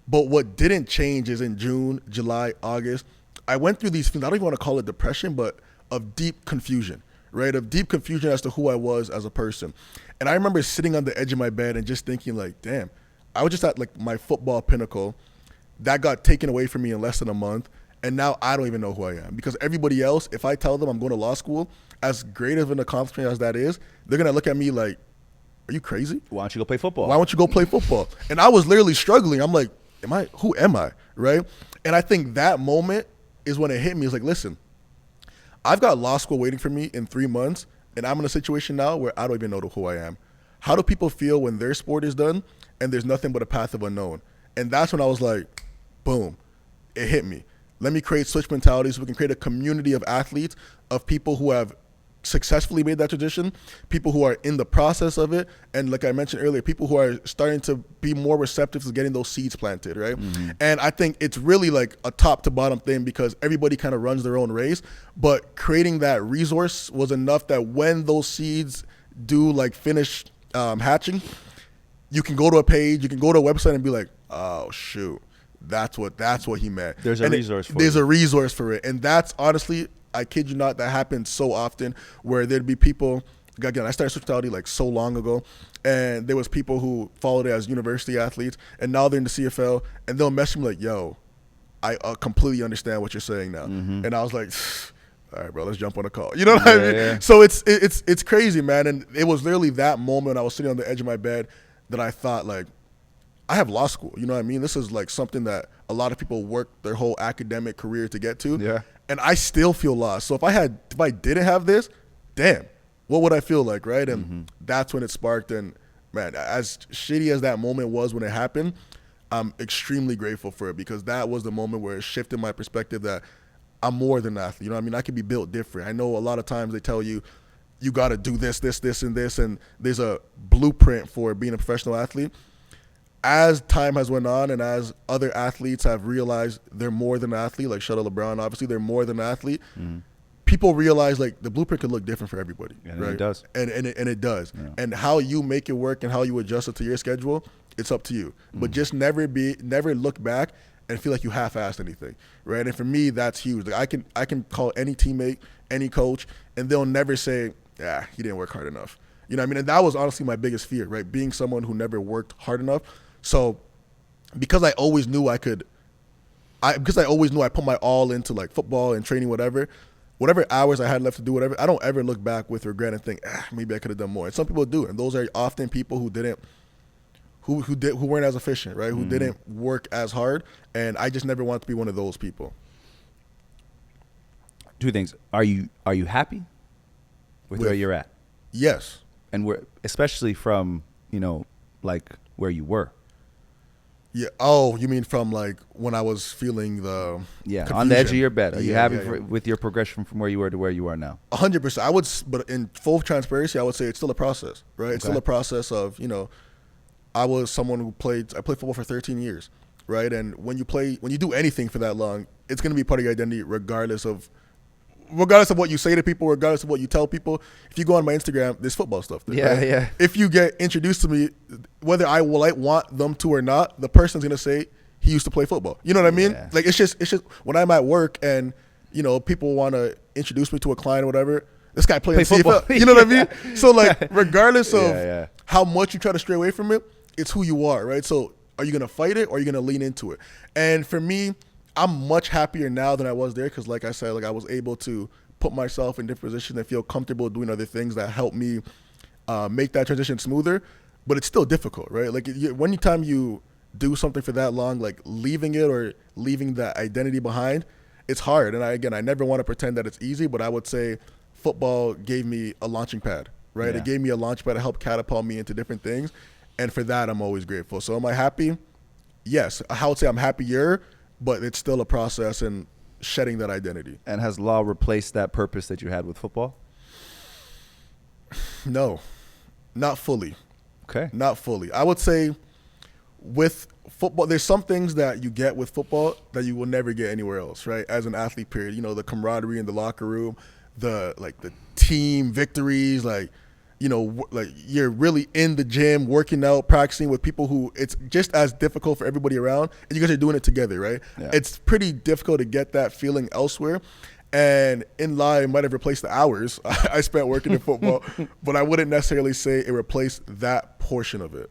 But what didn't change is in June, July, August, I went through these things, I don't even want to call it depression, but of deep confusion, right? Of deep confusion as to who I was as a person. And I remember sitting on the edge of my bed and just thinking, like, damn, I was just at like my football pinnacle. That got taken away from me in less than a month. And now I don't even know who I am. Because everybody else, if I tell them I'm going to law school, as great of an accomplishment as that is, they're going to look at me like, are you crazy? Why don't you go play football? Why don't you go play football? And I was literally struggling. I'm like, who am I, right? And I think that moment is when it hit me. It's like, listen, I've got law school waiting for me in 3 months, and I'm in a situation now where I don't even know who I am. How do people feel when their sport is done and there's nothing but a path of unknown? And that's when I was like, boom, it hit me. Let me create switch mentality so we can create a community of athletes, of people who have successfully made that transition, people who are in the process of it, and like I mentioned earlier, people who are starting to be more receptive to getting those seeds planted, right? And I think it's really like a top to bottom thing because everybody kind of runs their own race, but creating that resource was enough that when those seeds do like finish hatching, you can go to a page, you can go to a website and be like, oh shoot, that's what he meant. There's a resource for it. There's a resource for it. And that's honestly, I kid you not, that happens so often where there'd be people, again, I started Switchtality like so long ago, and there was people who followed it as university athletes, and now they're in the CFL, and they'll message me like, yo, I completely understand what you're saying now. And I was like, all right, bro, let's jump on a call. You know what I mean? Yeah. So it's crazy, man. And it was literally that moment I was sitting on the edge of my bed that I thought, like, I have law school. You know what I mean? This is like something that a lot of people work their whole academic career to get to. Yeah. And I still feel lost. So if I didn't have this, damn, what would I feel like, right? And that's when it sparked. And man, as shitty as that moment was when it happened, I'm extremely grateful for it because that was the moment where it shifted my perspective that I'm more than an athlete. You know what I mean? I can be built different. I know a lot of times they tell you, you got to do this, this, this, and this, and there's a blueprint for being a professional athlete. As time has went on and as other athletes have realized they're more than an athlete, like Shuttle LeBron, obviously they're more than an athlete, people realize like the blueprint could look different for everybody. And right? it does. And it does. Yeah. And how you make it work and how you adjust it to your schedule, it's up to you. But just never look back and feel like you half-assed anything, right? And for me, that's huge. Like I can call any teammate, any coach, and they'll never say, "Yeah, he didn't work hard enough." You know what I mean? And that was honestly my biggest fear, right? Being someone who never worked hard enough. So because I always knew I put my all into like football and training, whatever hours I had left to do whatever, I don't ever look back with regret and think, maybe I could have done more. And some people do, and those are often people who weren't as efficient, right? Who didn't work as hard, and I just never wanted to be one of those people. Two things: are you happy with where you're at? Yes. And especially from like where you were. Yeah. Oh, you mean from like when I was feeling the confusion. On the edge of your bed. Are you happy yeah. with your progression from where you were to where you are now? 100%. But in full transparency, I would say it's still a process, right? It's still a process of I was someone who played football for 13 years, right? And when you do anything for that long, it's going to be part of your identity regardless of what you say to people, regardless of what you tell people. If you go on my Instagram, there's football stuff there. Yeah, right? yeah. If you get introduced to me, whether I want them to or not, the person's going to say he used to play football. You know what I mean? Yeah. Like it's just when I'm at work and, people want to introduce me to a client or whatever, this guy playing football. CFL. You know what I mean? So like regardless of Yeah. how much you try to stray away from it, it's who you are, right? So are you going to fight it or are you going to lean into it? And for me, I'm much happier now than I was there because, like I said, like I was able to put myself in different positions and feel comfortable doing other things that help me make that transition smoother. But it's still difficult, right? Like anytime you do something for that long, like leaving it or leaving that identity behind, it's hard. And I never want to pretend that it's easy, but I would say football gave me a launching pad, right? Yeah. It gave me a launch pad to help catapult me into different things. And for that, I'm always grateful. So am I happy? Yes. I would say I'm happier, but it's still a process and shedding that identity. And has law replaced that purpose that you had with football? No, not fully. Okay. Not fully. I would say with football, there's some things that you get with football that you will never get anywhere else, right? As an athlete, period. The camaraderie in the locker room, the team victories, like you're really in the gym, working out, practicing with people who it's just as difficult for everybody around, and you guys are doing it together, right? Yeah. It's pretty difficult to get that feeling elsewhere. And in law, it might have replaced the hours I spent working in football, but I wouldn't necessarily say it replaced that portion of it.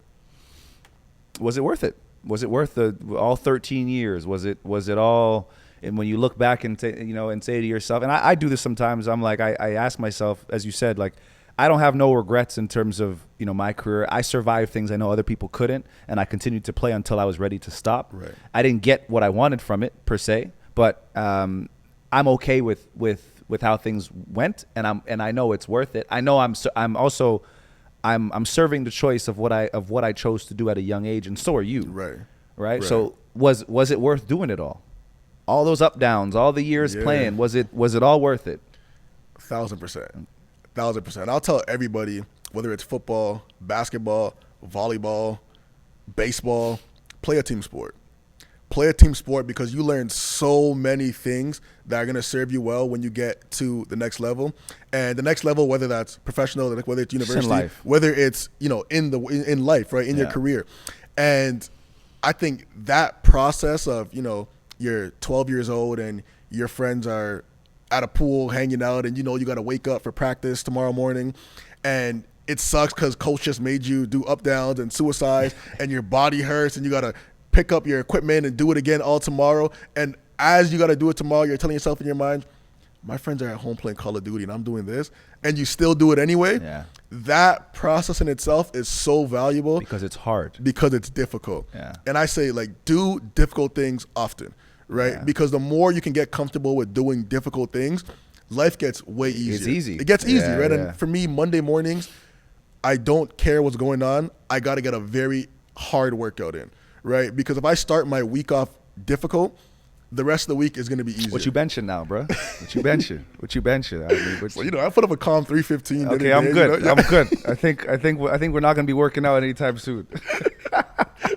Was it worth it? Was it worth all 13 years? Was it all? And when you look back and say to yourself, and I do this sometimes, I'm like, I ask myself, as you said, like, I don't have no regrets in terms of my career. I survived things I know other people couldn't, and I continued to play until I was ready to stop. Right. I I didn't get what I wanted from it per se, but I'm okay with how things went, and I know it's worth it. I know I'm serving the choice of what I chose to do at a young age, and so are you. Right. So was it worth doing it all? All those up downs, all the years playing, was it all worth it? 1,000%. 1,000%. I'll tell everybody, whether it's football, basketball, volleyball, baseball, play a team sport. Play a team sport because you learn so many things that are going to serve you well when you get to the next level. And the next level, whether that's professional, whether it's university, whether it's in life, right, in your career. And I think that process of you're 12 years old and your friends are at a pool hanging out and you got to wake up for practice tomorrow morning, and it sucks because coach just made you do up downs and suicides and your body hurts and you got to pick up your equipment and do it again all tomorrow. And as you got to do it tomorrow, you're telling yourself in your mind, my friends are at home playing Call of Duty and I'm doing this, and you still do it anyway. Yeah. That process in itself is so valuable because it's hard, because it's difficult. Yeah. And I say, do difficult things often, right? Yeah. Because the more you can get comfortable with doing difficult things, life gets way easier. It's easy. It gets easy, right? Yeah. And for me, Monday mornings, I don't care what's going on. I got to get a very hard workout in, right? Because if I start my week off difficult, the rest of the week is going to be easier. What you benching now, bro? What you benching? I mean, well, I put up a calm 315. Okay, I'm good. I'm good. I think we're not going to be working out anytime soon.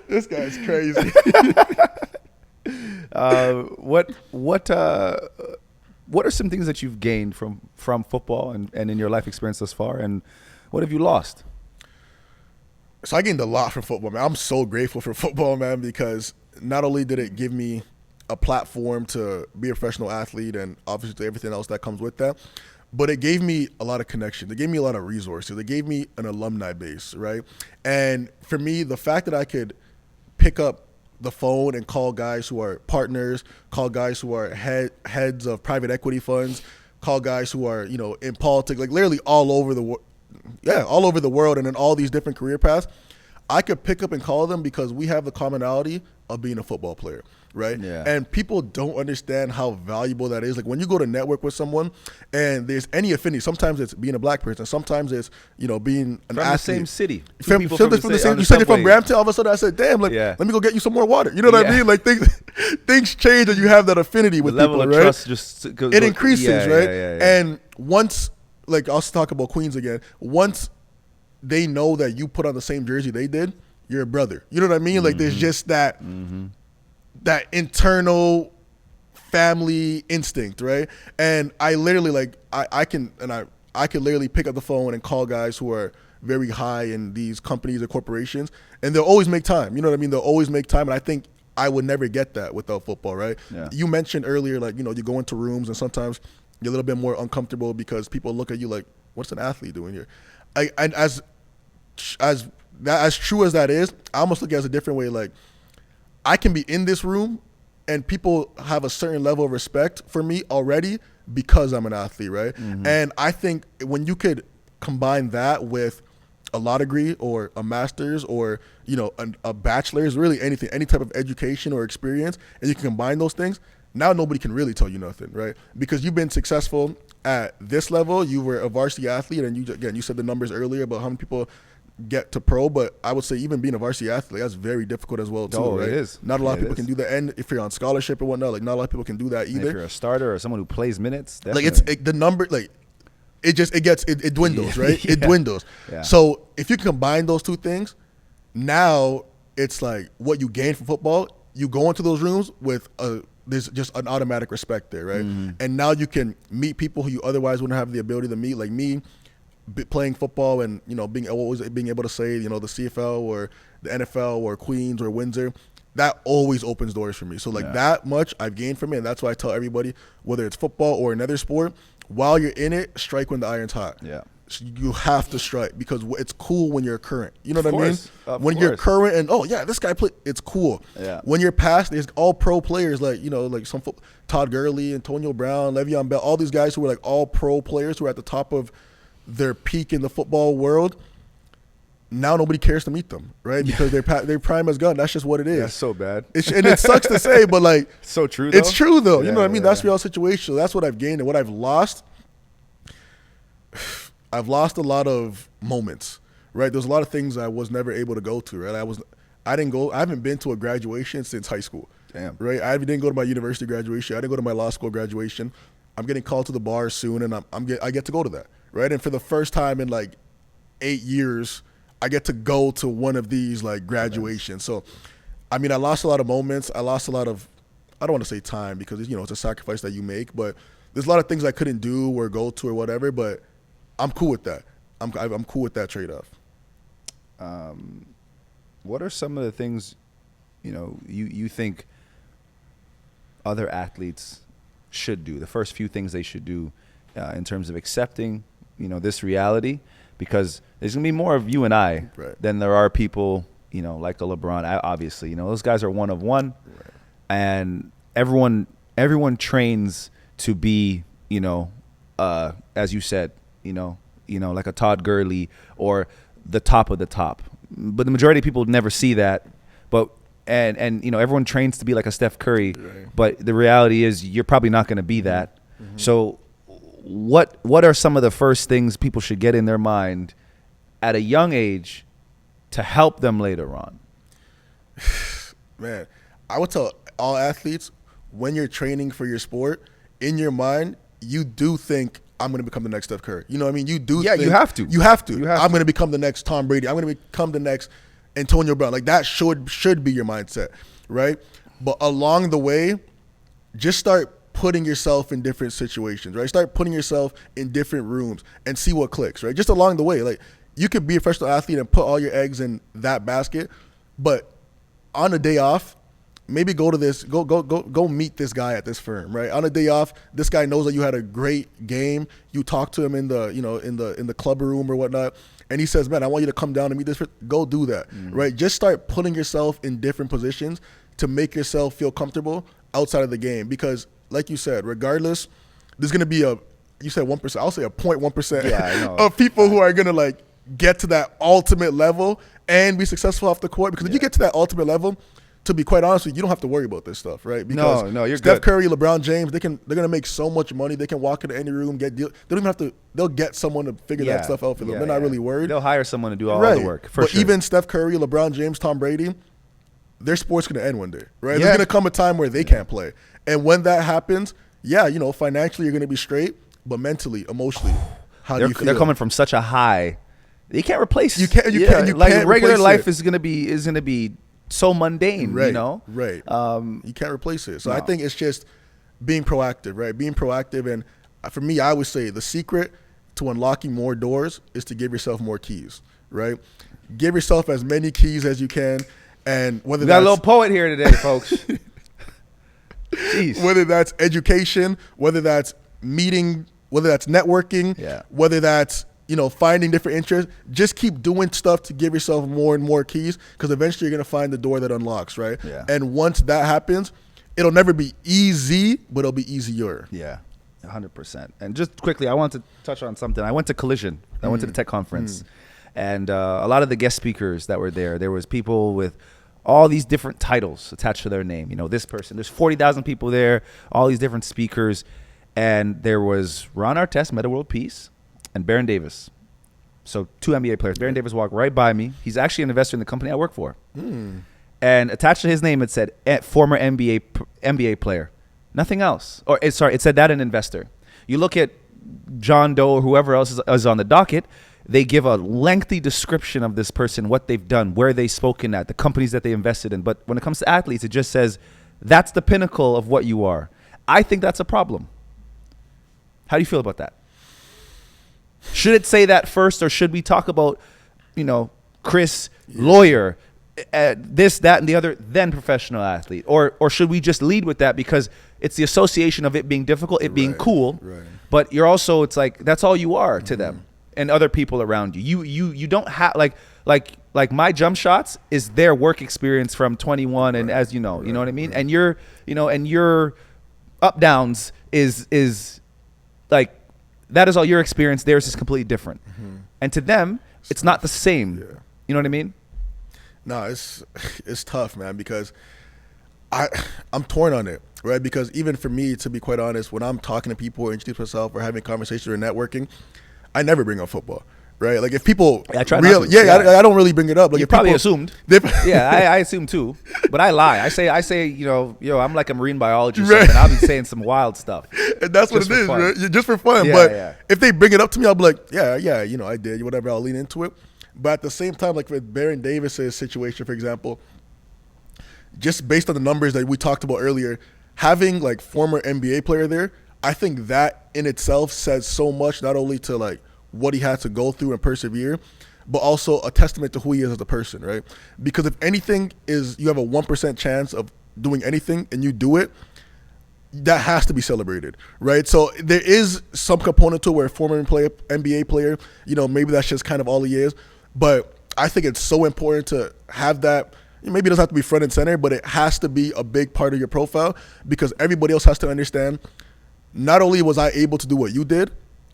This guy's crazy. What are some things that you've gained from football and in your life experience thus far, and what have you lost? So I gained a lot from football, man. I'm so grateful for football, man, because not only did it give me a platform to be a professional athlete and obviously everything else that comes with that, but it gave me a lot of connections. It gave me a lot of resources. It gave me an alumni base, right? And for me, the fact that I could pick up the phone and call guys who are partners, call guys who are heads of private equity funds, call guys who are, in politics, like literally all over the world and in all these different career paths, I could pick up and call them because we have the commonality of being a football player, right? Yeah. And people don't understand how valuable that is. Like when you go to network with someone and there's any affinity, sometimes it's being a black person, sometimes it's, being an from athlete. The same city. From the same, you said you're from Brampton, all of a sudden I said, damn, let me go get you some more water. You know what I mean? Like things change and you have that affinity with people, right? The level of trust it increases, right? Yeah. And once, like I'll talk about Queens again, once they know that you put on the same jersey they did, you're a brother. You know what I mean? Like there's just that internal family instinct, right? And I literally I can literally pick up the phone and call guys who are very high in these companies or corporations, and they'll always make time. You know what I mean? They'll always make time, and I think I would never get that without football, right? Yeah. You mentioned earlier, you go into rooms and sometimes you're a little bit more uncomfortable because people look at you like, what's an athlete doing here? And as true as that is, I almost look at it as a different way. Like, I can be in this room and people have a certain level of respect for me already because I'm an athlete, right? Mm-hmm. And I think when you could combine that with a law degree or a master's or, a bachelor's, really anything, any type of education or experience, and you can combine those things, now nobody can really tell you nothing, right? Because you've been successful at this level. You were a varsity athlete, and you said the numbers earlier about how many people get to pro, but I would say even being a varsity athlete, that's very difficult as well too, right? It is. Not a lot of people can do that, and if you're on scholarship or whatnot, not a lot of people can do that either. And if you're a starter or someone who plays minutes, definitely. The number, it dwindles, right? Yeah. It dwindles. Yeah. So if you combine those two things, now it's like what you gain from football, you go into those rooms with there's just an automatic respect there, right? Mm-hmm. And now you can meet people who you otherwise wouldn't have the ability to meet, like me, playing football and, being able to say, the CFL or the NFL or Queens or Windsor, that always opens doors for me. So that much I've gained from it. And that's why I tell everybody, whether it's football or another sport, while you're in it, strike when the iron's hot. Yeah. So you have to strike because it's cool when you're current. You know what I mean? When you're current and, this guy played, it's cool. Yeah. When you're past, there's all pro players like some Todd Gurley, Antonio Brown, Le'Veon Bell, all these guys who are all pro players who are at the top of their peak in the football world. Now nobody cares to meet them, right? Because their prime is gone. That's just what it is. That's so bad. And it sucks to say, but so true though. It's true though. You know what I mean? That's real situation. So that's what I've gained, and what I've lost. I've lost a lot of moments, right? There's a lot of things I was never able to go to, right? I haven't been to a graduation since high school. Damn. Right? I didn't go to my university graduation. I didn't go to my law school graduation. I'm getting called to the bar soon, and I get to go to that, right? And for the first time in 8 years, I get to go to one of these graduations. So, I lost a lot of moments. I lost a lot of, I don't want to say time because it's a sacrifice that you make, but there's a lot of things I couldn't do or go to or whatever, but I'm cool with that. I'm cool with that trade-off. What are some of the things, you think other athletes should do? The first few things they should do in terms of accepting, this reality, because there's gonna be more of you and I than there are people, like a LeBron. Obviously, those guys are one of one, and everyone trains to be, as you said. Like a Todd Gurley or the top of the top. But the majority of people never see that. But and everyone trains to be like a Steph Curry. Right. But the reality is you're probably not going to be that. Mm-hmm. So what are some of the first things people should get in their mind at a young age to help them later on? Man, I would tell all athletes, when you're training for your sport, in your mind, you do think, I'm going to become the next Steph Curry. You know what I mean? You do. Yeah, think, you have to. You have to. You have I'm to. going to become the next Tom Brady. I'm going to become the next Antonio Brown. Like, that should be your mindset, right? But along the way, just start putting yourself in different situations, right? Start putting yourself in different rooms and see what clicks, right? Just along the way. Like, you could be a professional athlete and put all your eggs in that basket, but on a day off, maybe go meet this guy at this firm, right? On a day off, this guy knows that you had a great game. You talk to him in the club room or whatnot, and he says, "Man, I want you to come down and meet this." Go do that, right? Just start putting yourself in different positions to make yourself feel comfortable outside of the game. Because, like you said, regardless, there's gonna be you said 1%. I'll say a 0.1% of people who are gonna like get to that ultimate level and be successful off the court. Because if you get to that ultimate level, to be quite honest with you, you don't have to worry about this stuff, right? Because no, you're Steph good. Curry, LeBron James, they're gonna make so much money. They can walk into any room, get deal. They don't even have to. They'll get someone to figure that stuff out for them. They're not really worried. They'll hire someone to do all right. the work. But Sure. even Steph Curry, LeBron James, Tom Brady, their sport's gonna end one day, right? There's gonna come a time where they can't play, and when that happens, financially you're gonna be straight, but mentally, emotionally, how do you feel? They're coming from such a high. You can't replace. You can't regular replace life it. is gonna be so mundane, right, you know? Right. You can't replace it. So No. I think it's just being proactive, right? Being proactive. And for me, I would say the secret to unlocking more doors is to give yourself more keys, right? Give yourself as many keys as you can. And whether We got that's a little poet here today, folks. Jeez. whether that's education, whether that's meeting, whether that's networking, whether that's finding different interests, just keep doing stuff to give yourself more and more keys, because eventually you're going to find the door that unlocks, right? Yeah. And once that happens, it'll never be easy, but it'll be easier. Yeah, 100%. And just quickly, I want to touch on something. I went to Collision. I went to the tech conference. And a lot of the guest speakers that were there was people with all these different titles attached to their name. This person. There's 40,000 people there, all these different speakers. And there was Ron Artest, Meta World Peace, and Baron Davis. So 2 NBA players. Baron Davis walked right by me. He's actually an investor in the company I work for. And attached to his name, it said former NBA player. Nothing else. It said that an investor. You look at John Doe or whoever else is on the docket, they give a lengthy description of this person, what they've done, where they've spoken at, the companies that they invested in. But when it comes to athletes, it just says, that's the pinnacle of what you are. I think that's a problem. How do you feel about that? Should it say that first, or should we talk about, Chris, lawyer, this, that, and the other, then professional athlete? Or should we just lead with that because it's the association of it being difficult, it being cool, but you're also, it's like, that's all you are to them and other people around you. You don't have, like my jump shots is their work experience from 21, and as you know what I mean? And your up downs is like, that is all your experience. Theirs is completely different. And to them, it's not the same. You know what I mean? No, it's tough, man, because I'm torn on it, right? Because even for me, to be quite honest, when I'm talking to people or introducing myself or having conversations or networking, I never bring up football, right? Like if people, I try not to. I don't really bring it up. Like you if probably people, assumed. I assume too, but I lie. I say, I'm like a marine biologist, and I'll be saying some wild stuff. And that's what it is, right? Just for fun. But if they bring it up to me, I'll be like, I did, whatever. I'll lean into it. But at the same time, like with Baron Davis's situation, for example, just based on the numbers that we talked about earlier, having like former NBA player there, I think that in itself says so much, not only to like what he had to go through and persevere, but also a testament to who he is as a person, right? Because if anything is, you have a 1% chance of doing anything and you do it, that has to be celebrated, right? So there is some component to where a former NBA player, maybe that's just kind of all he is. But I think it's so important to have that. Maybe it doesn't have to be front and center, but it has to be a big part of your profile, because everybody else has to understand, not only was I able to do what you did,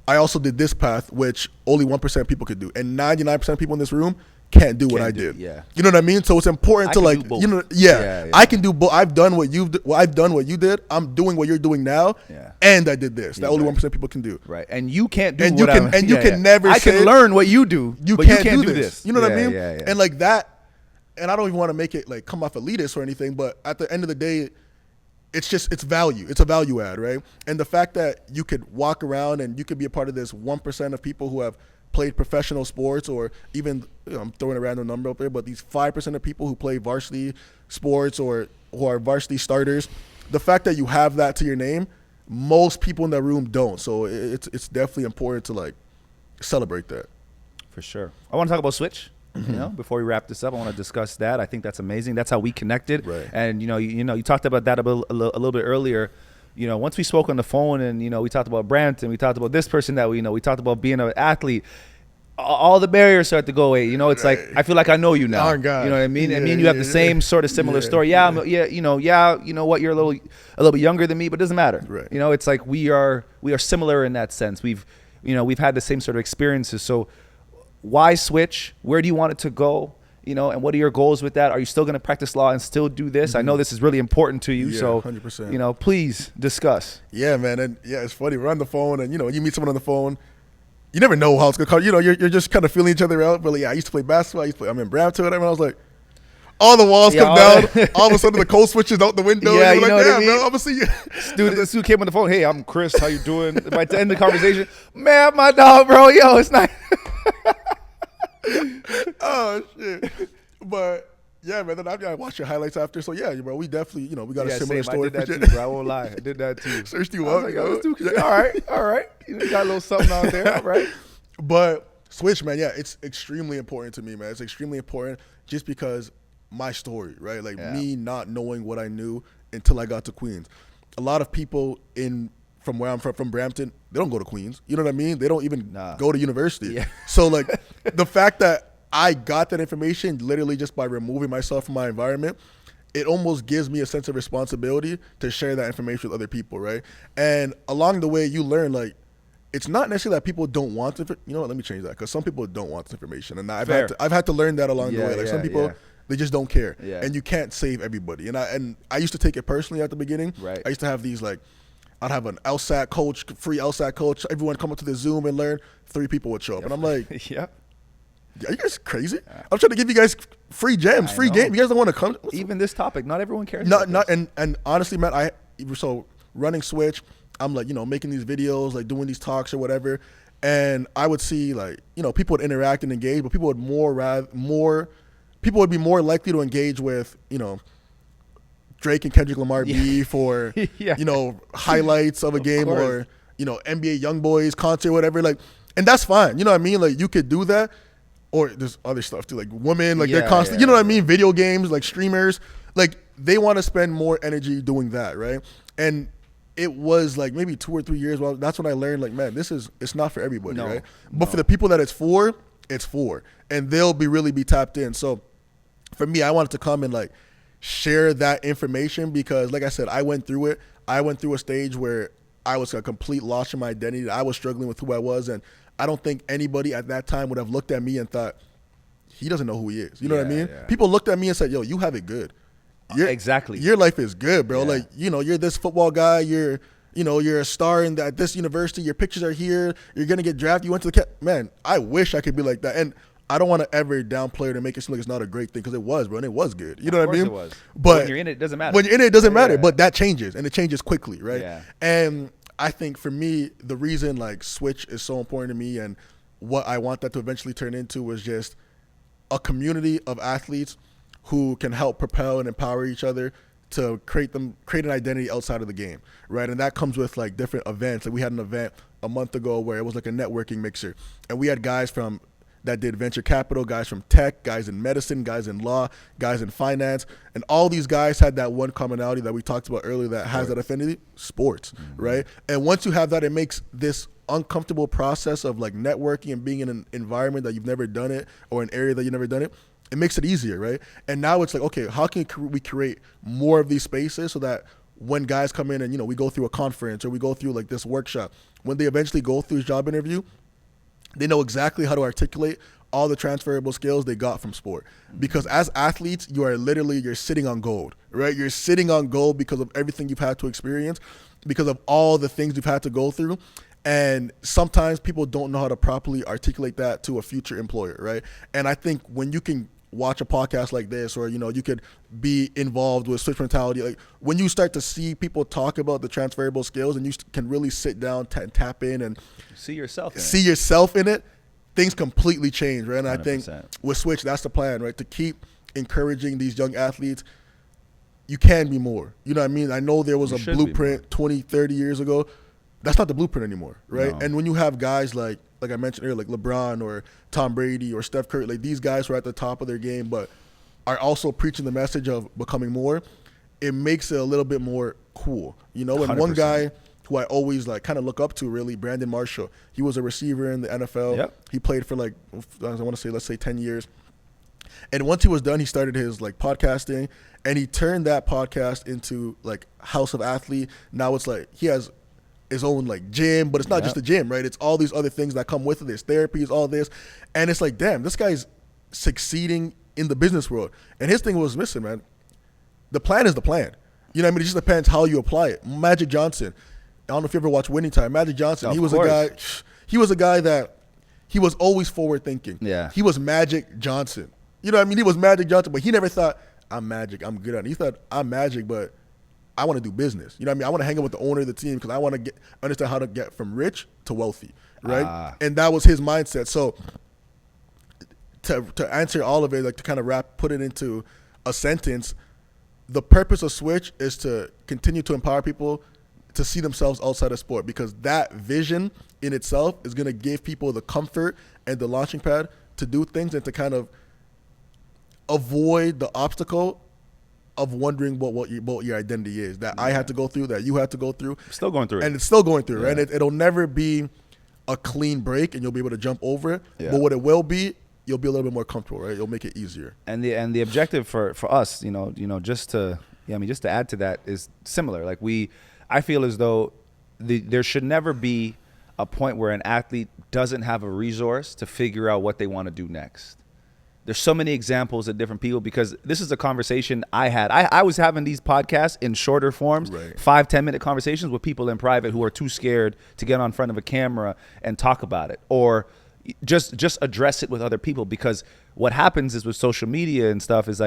I also did this path, which only 1% of people could do. And 99% of people in this room can't do what I Can't do- did. yeah. You know what I mean? So it's important I to can like, do both. you know, Yeah, yeah. I can do both. I've done what you did. I'm doing what you're doing now, Yeah. and I did this. That Yeah, only right. 1% people can do. Right, and you can't do And what you can- I'm, and you can never I say- can learn what you do. You but can't, you can't do this. You know what I Yeah, mean? Yeah, yeah. And like that, and I don't even want to make it like come off elitist or anything, but at the end of the day, it's value. It's a value add, right? And the fact that you could walk around and you could be a part of this 1% of people who have played professional sports, or even, I'm throwing a random number up there, but these 5% of people who play varsity sports or who are varsity starters, the fact that you have that to your name, most people in that room don't. So it's definitely important to like celebrate that. For sure. I want to talk about Switch. You know, before we wrap this up, I want to discuss that. I think that's amazing. That's how we connected. Right. And you talked about that a little bit earlier. You know, once we spoke on the phone, and we talked about Brampton, we talked about this person that we know, we talked about being an athlete. All the barriers start to go away. You know, it's like I feel like I know you now. Oh, God. You know what I mean? Yeah, I mean, you have the yeah, same yeah. sort of similar Yeah, story. yeah. You know what, you're a little bit younger than me, but it doesn't matter. Right. You know, it's like we are similar in that sense. We've had the same sort of experiences. So why switch? Where do you want it to go? You know, and what are your goals with that? Are you still going to practice law and still do this? I know this is really important to you. Yeah, So 100%. Please discuss. Yeah, man. And yeah, it's funny. We're on the phone and, you meet someone on the phone. You never know how it's going to come. You're just kind of feeling each other out. But like, yeah, I used to play basketball. I'm in Brampton. And I was like, all the walls come down. All of a sudden the code switches out the window. Yeah, and you you're know like, what I yeah, mean? bro, I'm going to see you. This dude came on the phone. Hey, I'm Chris. How you doing? By the end of the conversation, man, my dog, bro. Yo, it's not. Oh, shit. But yeah, man, then I watched your highlights after. So yeah, bro, we definitely, we got a similar story. I did that for too, shit. bro. I won't lie. I did that too. Searched you I was up. like, yo. yo, this dude, all right. You got a little something out there, all right? But Switch, man, yeah, it's extremely important to me, man. It's extremely important just because my story, right? Like me not knowing what I knew until I got to Queens. A lot of people from where I'm from Brampton, they don't go to Queens. You know what I mean? They don't even go to university. Yeah. So like the fact that I got that information literally just by removing myself from my environment, it almost gives me a sense of responsibility to share that information with other people, right? And along the way, you learn, like, it's not necessarily that people don't want it. You know what? Let me change that, because some people don't want this information, and I've had to learn that along the way. Like some people, they just don't care, and you can't save everybody. And I used to take it personally at the beginning. Right. I used to have these like, I'd have an LSAT coach, free LSAT coach. Everyone come up to the Zoom and learn. 3 people would show up, and I'm like, yeah. Are you guys crazy? I'm trying to give you guys free gems, free game. You guys don't want to come? Even this topic, not everyone cares. And honestly, man, so running Switch, I'm like, making these videos, like doing these talks or whatever, and I would see like, people would interact and engage, but people would people would be more likely to engage with, Drake and Kendrick Lamar beef or highlights of a game or NBA YoungBoys concert, whatever. Like, and that's fine. You know what I mean? Like, you could do that. Or there's other stuff too, like women, like they're constant. You know what I mean? Video games, like streamers, like they want to spend more energy doing that, right? And it was like maybe 2 or 3 years. Well, that's when I learned, like, man, it's not for everybody, right? But for the people that it's for, and they'll really be tapped in. So for me, I wanted to come and like share that information because, like I said, I went through it. I went through a stage where I was a complete loss in my identity. I was struggling with who I was, and I don't think anybody at that time would have looked at me and thought, he doesn't know who he is. You know what I mean? Yeah. People looked at me and said, yo, you have it good. Exactly. Your life is good, bro. Yeah. Like, you're this football guy. You're a star at this university. Your pictures are here. You're going to get drafted. You went to the man, I wish I could be like that. And I don't want to ever downplay it and make it seem like it's not a great thing, because it was, bro, and it was good. You know what I mean? It was. But when you're in it, it doesn't matter. When you're in it doesn't matter. But that changes, and it changes quickly, right? Yeah. And I think for me, the reason like Switch is so important to me and what I want that to eventually turn into was just a community of athletes who can help propel and empower each other to create an identity outside of the game, right? And that comes with like different events. Like we had an event a month ago where it was like a networking mixer, and we had guys that did venture capital, guys from tech, guys in medicine, guys in law, guys in finance, and all these guys had that one commonality that we talked about earlier that has that affinity, sports, right? And once you have that, it makes this uncomfortable process of like networking and being in an environment that you've never done it or an area that you've never done it, it makes it easier, right? And now it's like, okay, how can we create more of these spaces so that when guys come in and, we go through a conference or we go through like this workshop, when they eventually go through a job interview, they know exactly how to articulate all the transferable skills they got from sport. Because as athletes, you're sitting on gold, right? You're sitting on gold because of everything you've had to experience, because of all the things you've had to go through. And sometimes people don't know how to properly articulate that to a future employer, right? And I think when you can watch a podcast like this, or, you could be involved with switch mentality, like when you start to see people talk about the transferable skills and you can really sit down and tap in and see yourself in it, things completely change, right? And 100%. I think with Switch, that's the plan, right? To keep encouraging these young athletes. You can be more. You know what I mean? I know there was a blueprint 20, 30 years ago. That's not the blueprint anymore, right? No. And when you have guys like I mentioned earlier, like LeBron or Tom Brady or Steph Curry, like these guys who are at the top of their game but are also preaching the message of becoming more, it makes it a little bit more cool, And 100%. One guy who I always kind of look up to, really, Brandon Marshall. He was a receiver in the NFL. Yep. He played for let's say 10 years. And once he was done, he started his podcasting, and he turned that podcast into House of Athlete. Now it's he has his own gym, but it's not just a gym, right? It's all these other things that come with it. There's therapies, all this. And it's damn, this guy's succeeding in the business world. And his thing was, listen, man, the plan is the plan. You know what I mean? It just depends how you apply it. Magic Johnson. I don't know if you ever watched Winning Time. Magic Johnson, he was a guy that he was always forward thinking. Yeah. He was Magic Johnson. You know what I mean? He was Magic Johnson, but he never thought, I'm Magic, I'm good at it. He thought, I'm Magic, but I want to do business. You know what I mean? I want to hang out with the owner of the team because I want to understand how to get from rich to wealthy, right? And that was his mindset. So to answer all of it, to kind of put it into a sentence, the purpose of Switch is to continue to empower people to see themselves outside of sport, because that vision in itself is going to give people the comfort and the launching pad to do things and to kind of avoid the obstacle of wondering what your identity is, that I had to go through, that you had to go through. Still going through it. And it's still going through, right? It'll never be a clean break and you'll be able to jump over it. Yeah. But what it will be, you'll be a little bit more comfortable, right? You'll make it easier. And the objective for us, just to add to that is similar. I feel as though there should never be a point where an athlete doesn't have a resource to figure out what they want to do next. There's so many examples of different people, because this is a conversation I had. I was having these podcasts in shorter forms, right. 5-10 minute conversations with people in private who are too scared to get on front of a camera and talk about it, or just address it with other people. Because what happens is with social media and stuff is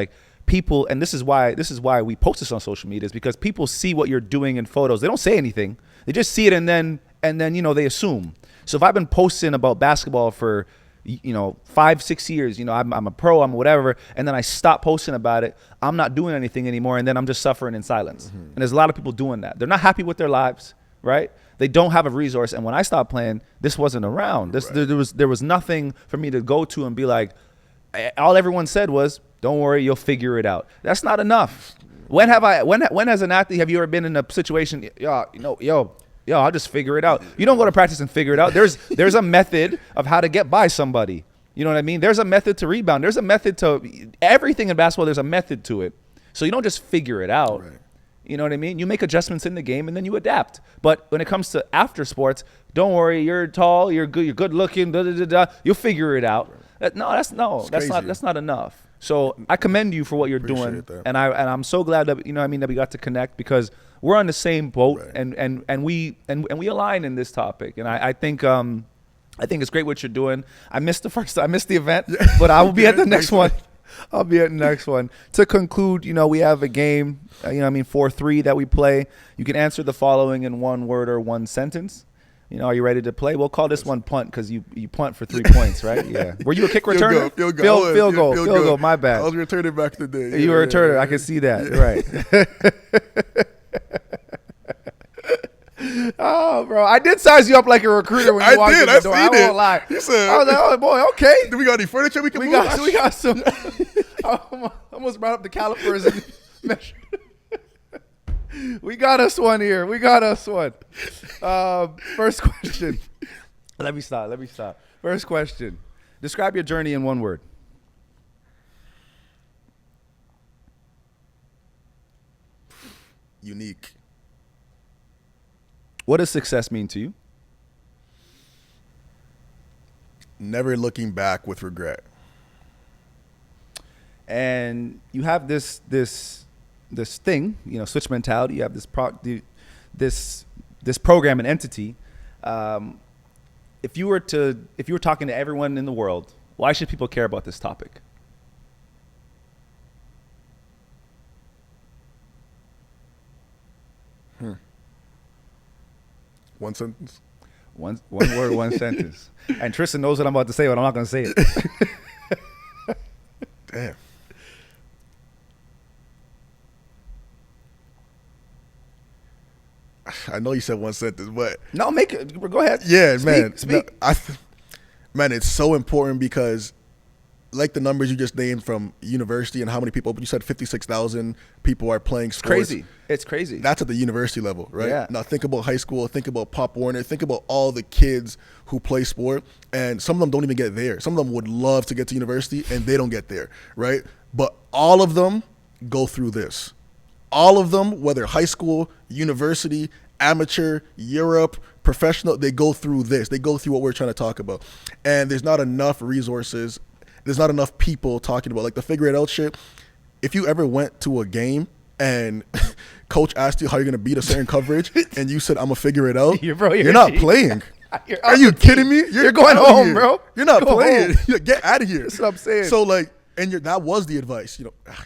people, and this is why we post this on social media, is because people see what you're doing in photos. They don't say anything. They just see it and then they assume. So if I've been posting about basketball for 5-6 years, I'm a pro, I'm whatever, and then I stop posting about it, I'm not doing anything anymore, and then I'm just suffering in silence. Mm-hmm. And there's a lot of people doing that. They're not happy with their lives, right? They don't have a resource. And when I stopped playing, this wasn't around. There was nothing for me to go to and be like, all everyone said was, don't worry, you'll figure it out. That's not enough. When as an athlete have you ever been in a situation, I'll just figure it out? You don't go to practice and figure it out. There's a method of how to get by somebody. You know what I mean? There's a method to rebound. There's a method to everything in basketball. There's a method to it. So you don't just figure it out. Right. You know what I mean? You make adjustments in the game and then you adapt. But when it comes to after sports, don't worry, you're tall, you're good looking, you'll figure it out. Right. That's not enough. So I commend you for what you're doing, and I'm so glad that that we got to connect, because we're on the same boat, right. and we align in this topic, and I think it's great what you're doing. I missed the event, but I will be at the next one. I'll be at the next one. To conclude, we have a game, 4-3 that we play. You can answer the following in one word or one sentence. Are you ready to play? We'll call this one punt, because you punt for 3 points, right? Yeah. Were you a kick returner? Field goal. My bad. I was returning back in the day. You were a returner. I can see that. Right. Oh, bro. I did size you up like a recruiter when you walked in the door. I won't lie. You said, I was like, oh, boy, okay. Do we got any furniture we can move? We got some. I almost brought up the calipers and measured. We got us one here. First question. Let me stop. First question. Describe your journey in one word. Unique. What does success mean to you? never looking back with regret. And you have this thing, switch mentality. You have this program and entity. If you were talking to everyone in the world, why should people care about this topic? One sentence. One word, one sentence. And Tristan knows what I'm about to say, but I'm not going to say it. Damn. I know you said one sentence, but No, make it. Go ahead. yeah, man. Speak. No, man, it's so important because, like the numbers you just named from university and how many people, you said 56,000 people are playing sports. Crazy. It's crazy. That's at the university level, right? Yeah. Now think about high school, think about Pop Warner, think about all the kids who play sport, and some of them don't even get there. Some of them would love to get to university, and they don't get there, right? But all of them go through this. All of them, whether high school, university, amateur, Europe, professional, they go through this. They go through what we're trying to talk about. And there's not enough resources. There's not enough people talking about, like, the figure it out shit. If you ever went to a game and coach asked you how you're going to beat a certain coverage and you said, I'm going to figure it out, you're not playing. Are you kidding me? You're going home, bro. You're not Go playing. home. Get out of here. That's what I'm saying. So, like, and that was the advice,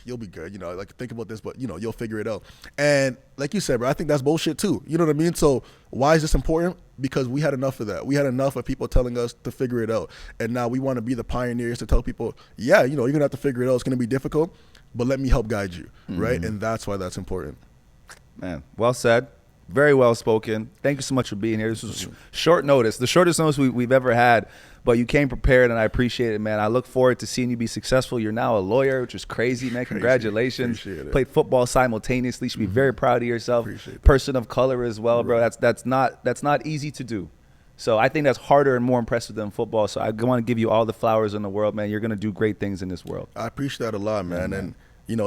you'll be good, like, think about this, but, you'll figure it out. And like you said, bro, I think that's bullshit too. You know what I mean? So why is this important? Because we had enough of that. We had enough of people telling us to figure it out. And now we want to be the pioneers to tell people, yeah, you're going to have to figure it out. It's going to be difficult, but let me help guide you, right? And that's why that's important. Man, well said. Very well spoken. Thank you so much for being here. This was short notice, the shortest notice we've ever had, but you came prepared, and I appreciate it, man. I look forward to seeing you be successful. You're now a lawyer, which is crazy, man. Congratulations. Appreciate it. Played football simultaneously. You should be very proud of yourself. Appreciate that. Person of color as well, bro. That's not easy to do. So I think that's harder and more impressive than football. So I want to give you all the flowers in the world, man. You're going to do great things in this world. I appreciate that a lot, man. Yeah, and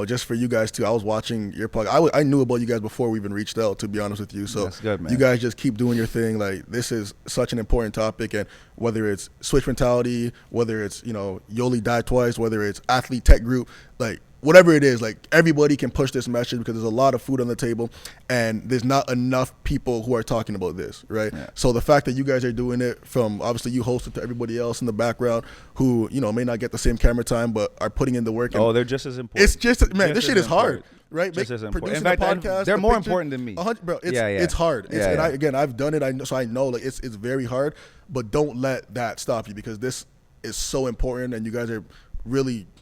just for you guys too, I was watching your podcast. I knew about you guys before we even reached out, to be honest with you. So that's good, man. You guys just keep doing your thing. Like, this is such an important topic, and whether it's switch mentality, whether it's you only die twice, whether it's athlete tech group, like, whatever it is, like, everybody can push this message because there's a lot of food on the table and there's not enough people who are talking about this, right? Yeah. So the fact that you guys are doing it, from obviously you host it to everybody else in the background who, may not get the same camera time but are putting in the work. And they're just as important. It's just, man, this shit is hard, right? Just as important. Producing in fact, a podcast, they're more important than me. Bro, it's hard. And I've done it, so I know, like, it's very hard, but don't let that stop you, because this is so important and you guys are really –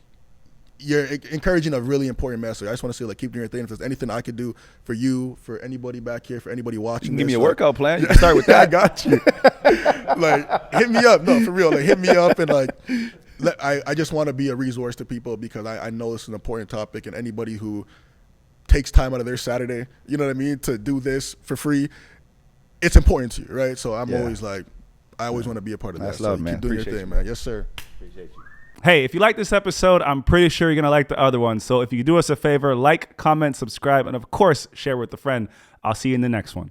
you're encouraging a really important message. I just want to say, like, keep doing your thing. If there's anything I could do for you, for anybody back here, for anybody watching, give me a workout plan. You can start with that. I got you. Like, hit me up. No, for real. Like, hit me up, and like, I just want to be a resource to people, because I know this is an important topic, and anybody who takes time out of their Saturday, you know what I mean, to do this for free, it's important to you, right? So I'm always like, I always want to be a part of that. That's love, so man. Keep doing Appreciate your thing, you, man. Yes, sir. Appreciate you. Hey, if you like this episode, I'm pretty sure you're going to like the other one. So if you could do us a favor, like, comment, subscribe, and of course, share with a friend. I'll see you in the next one.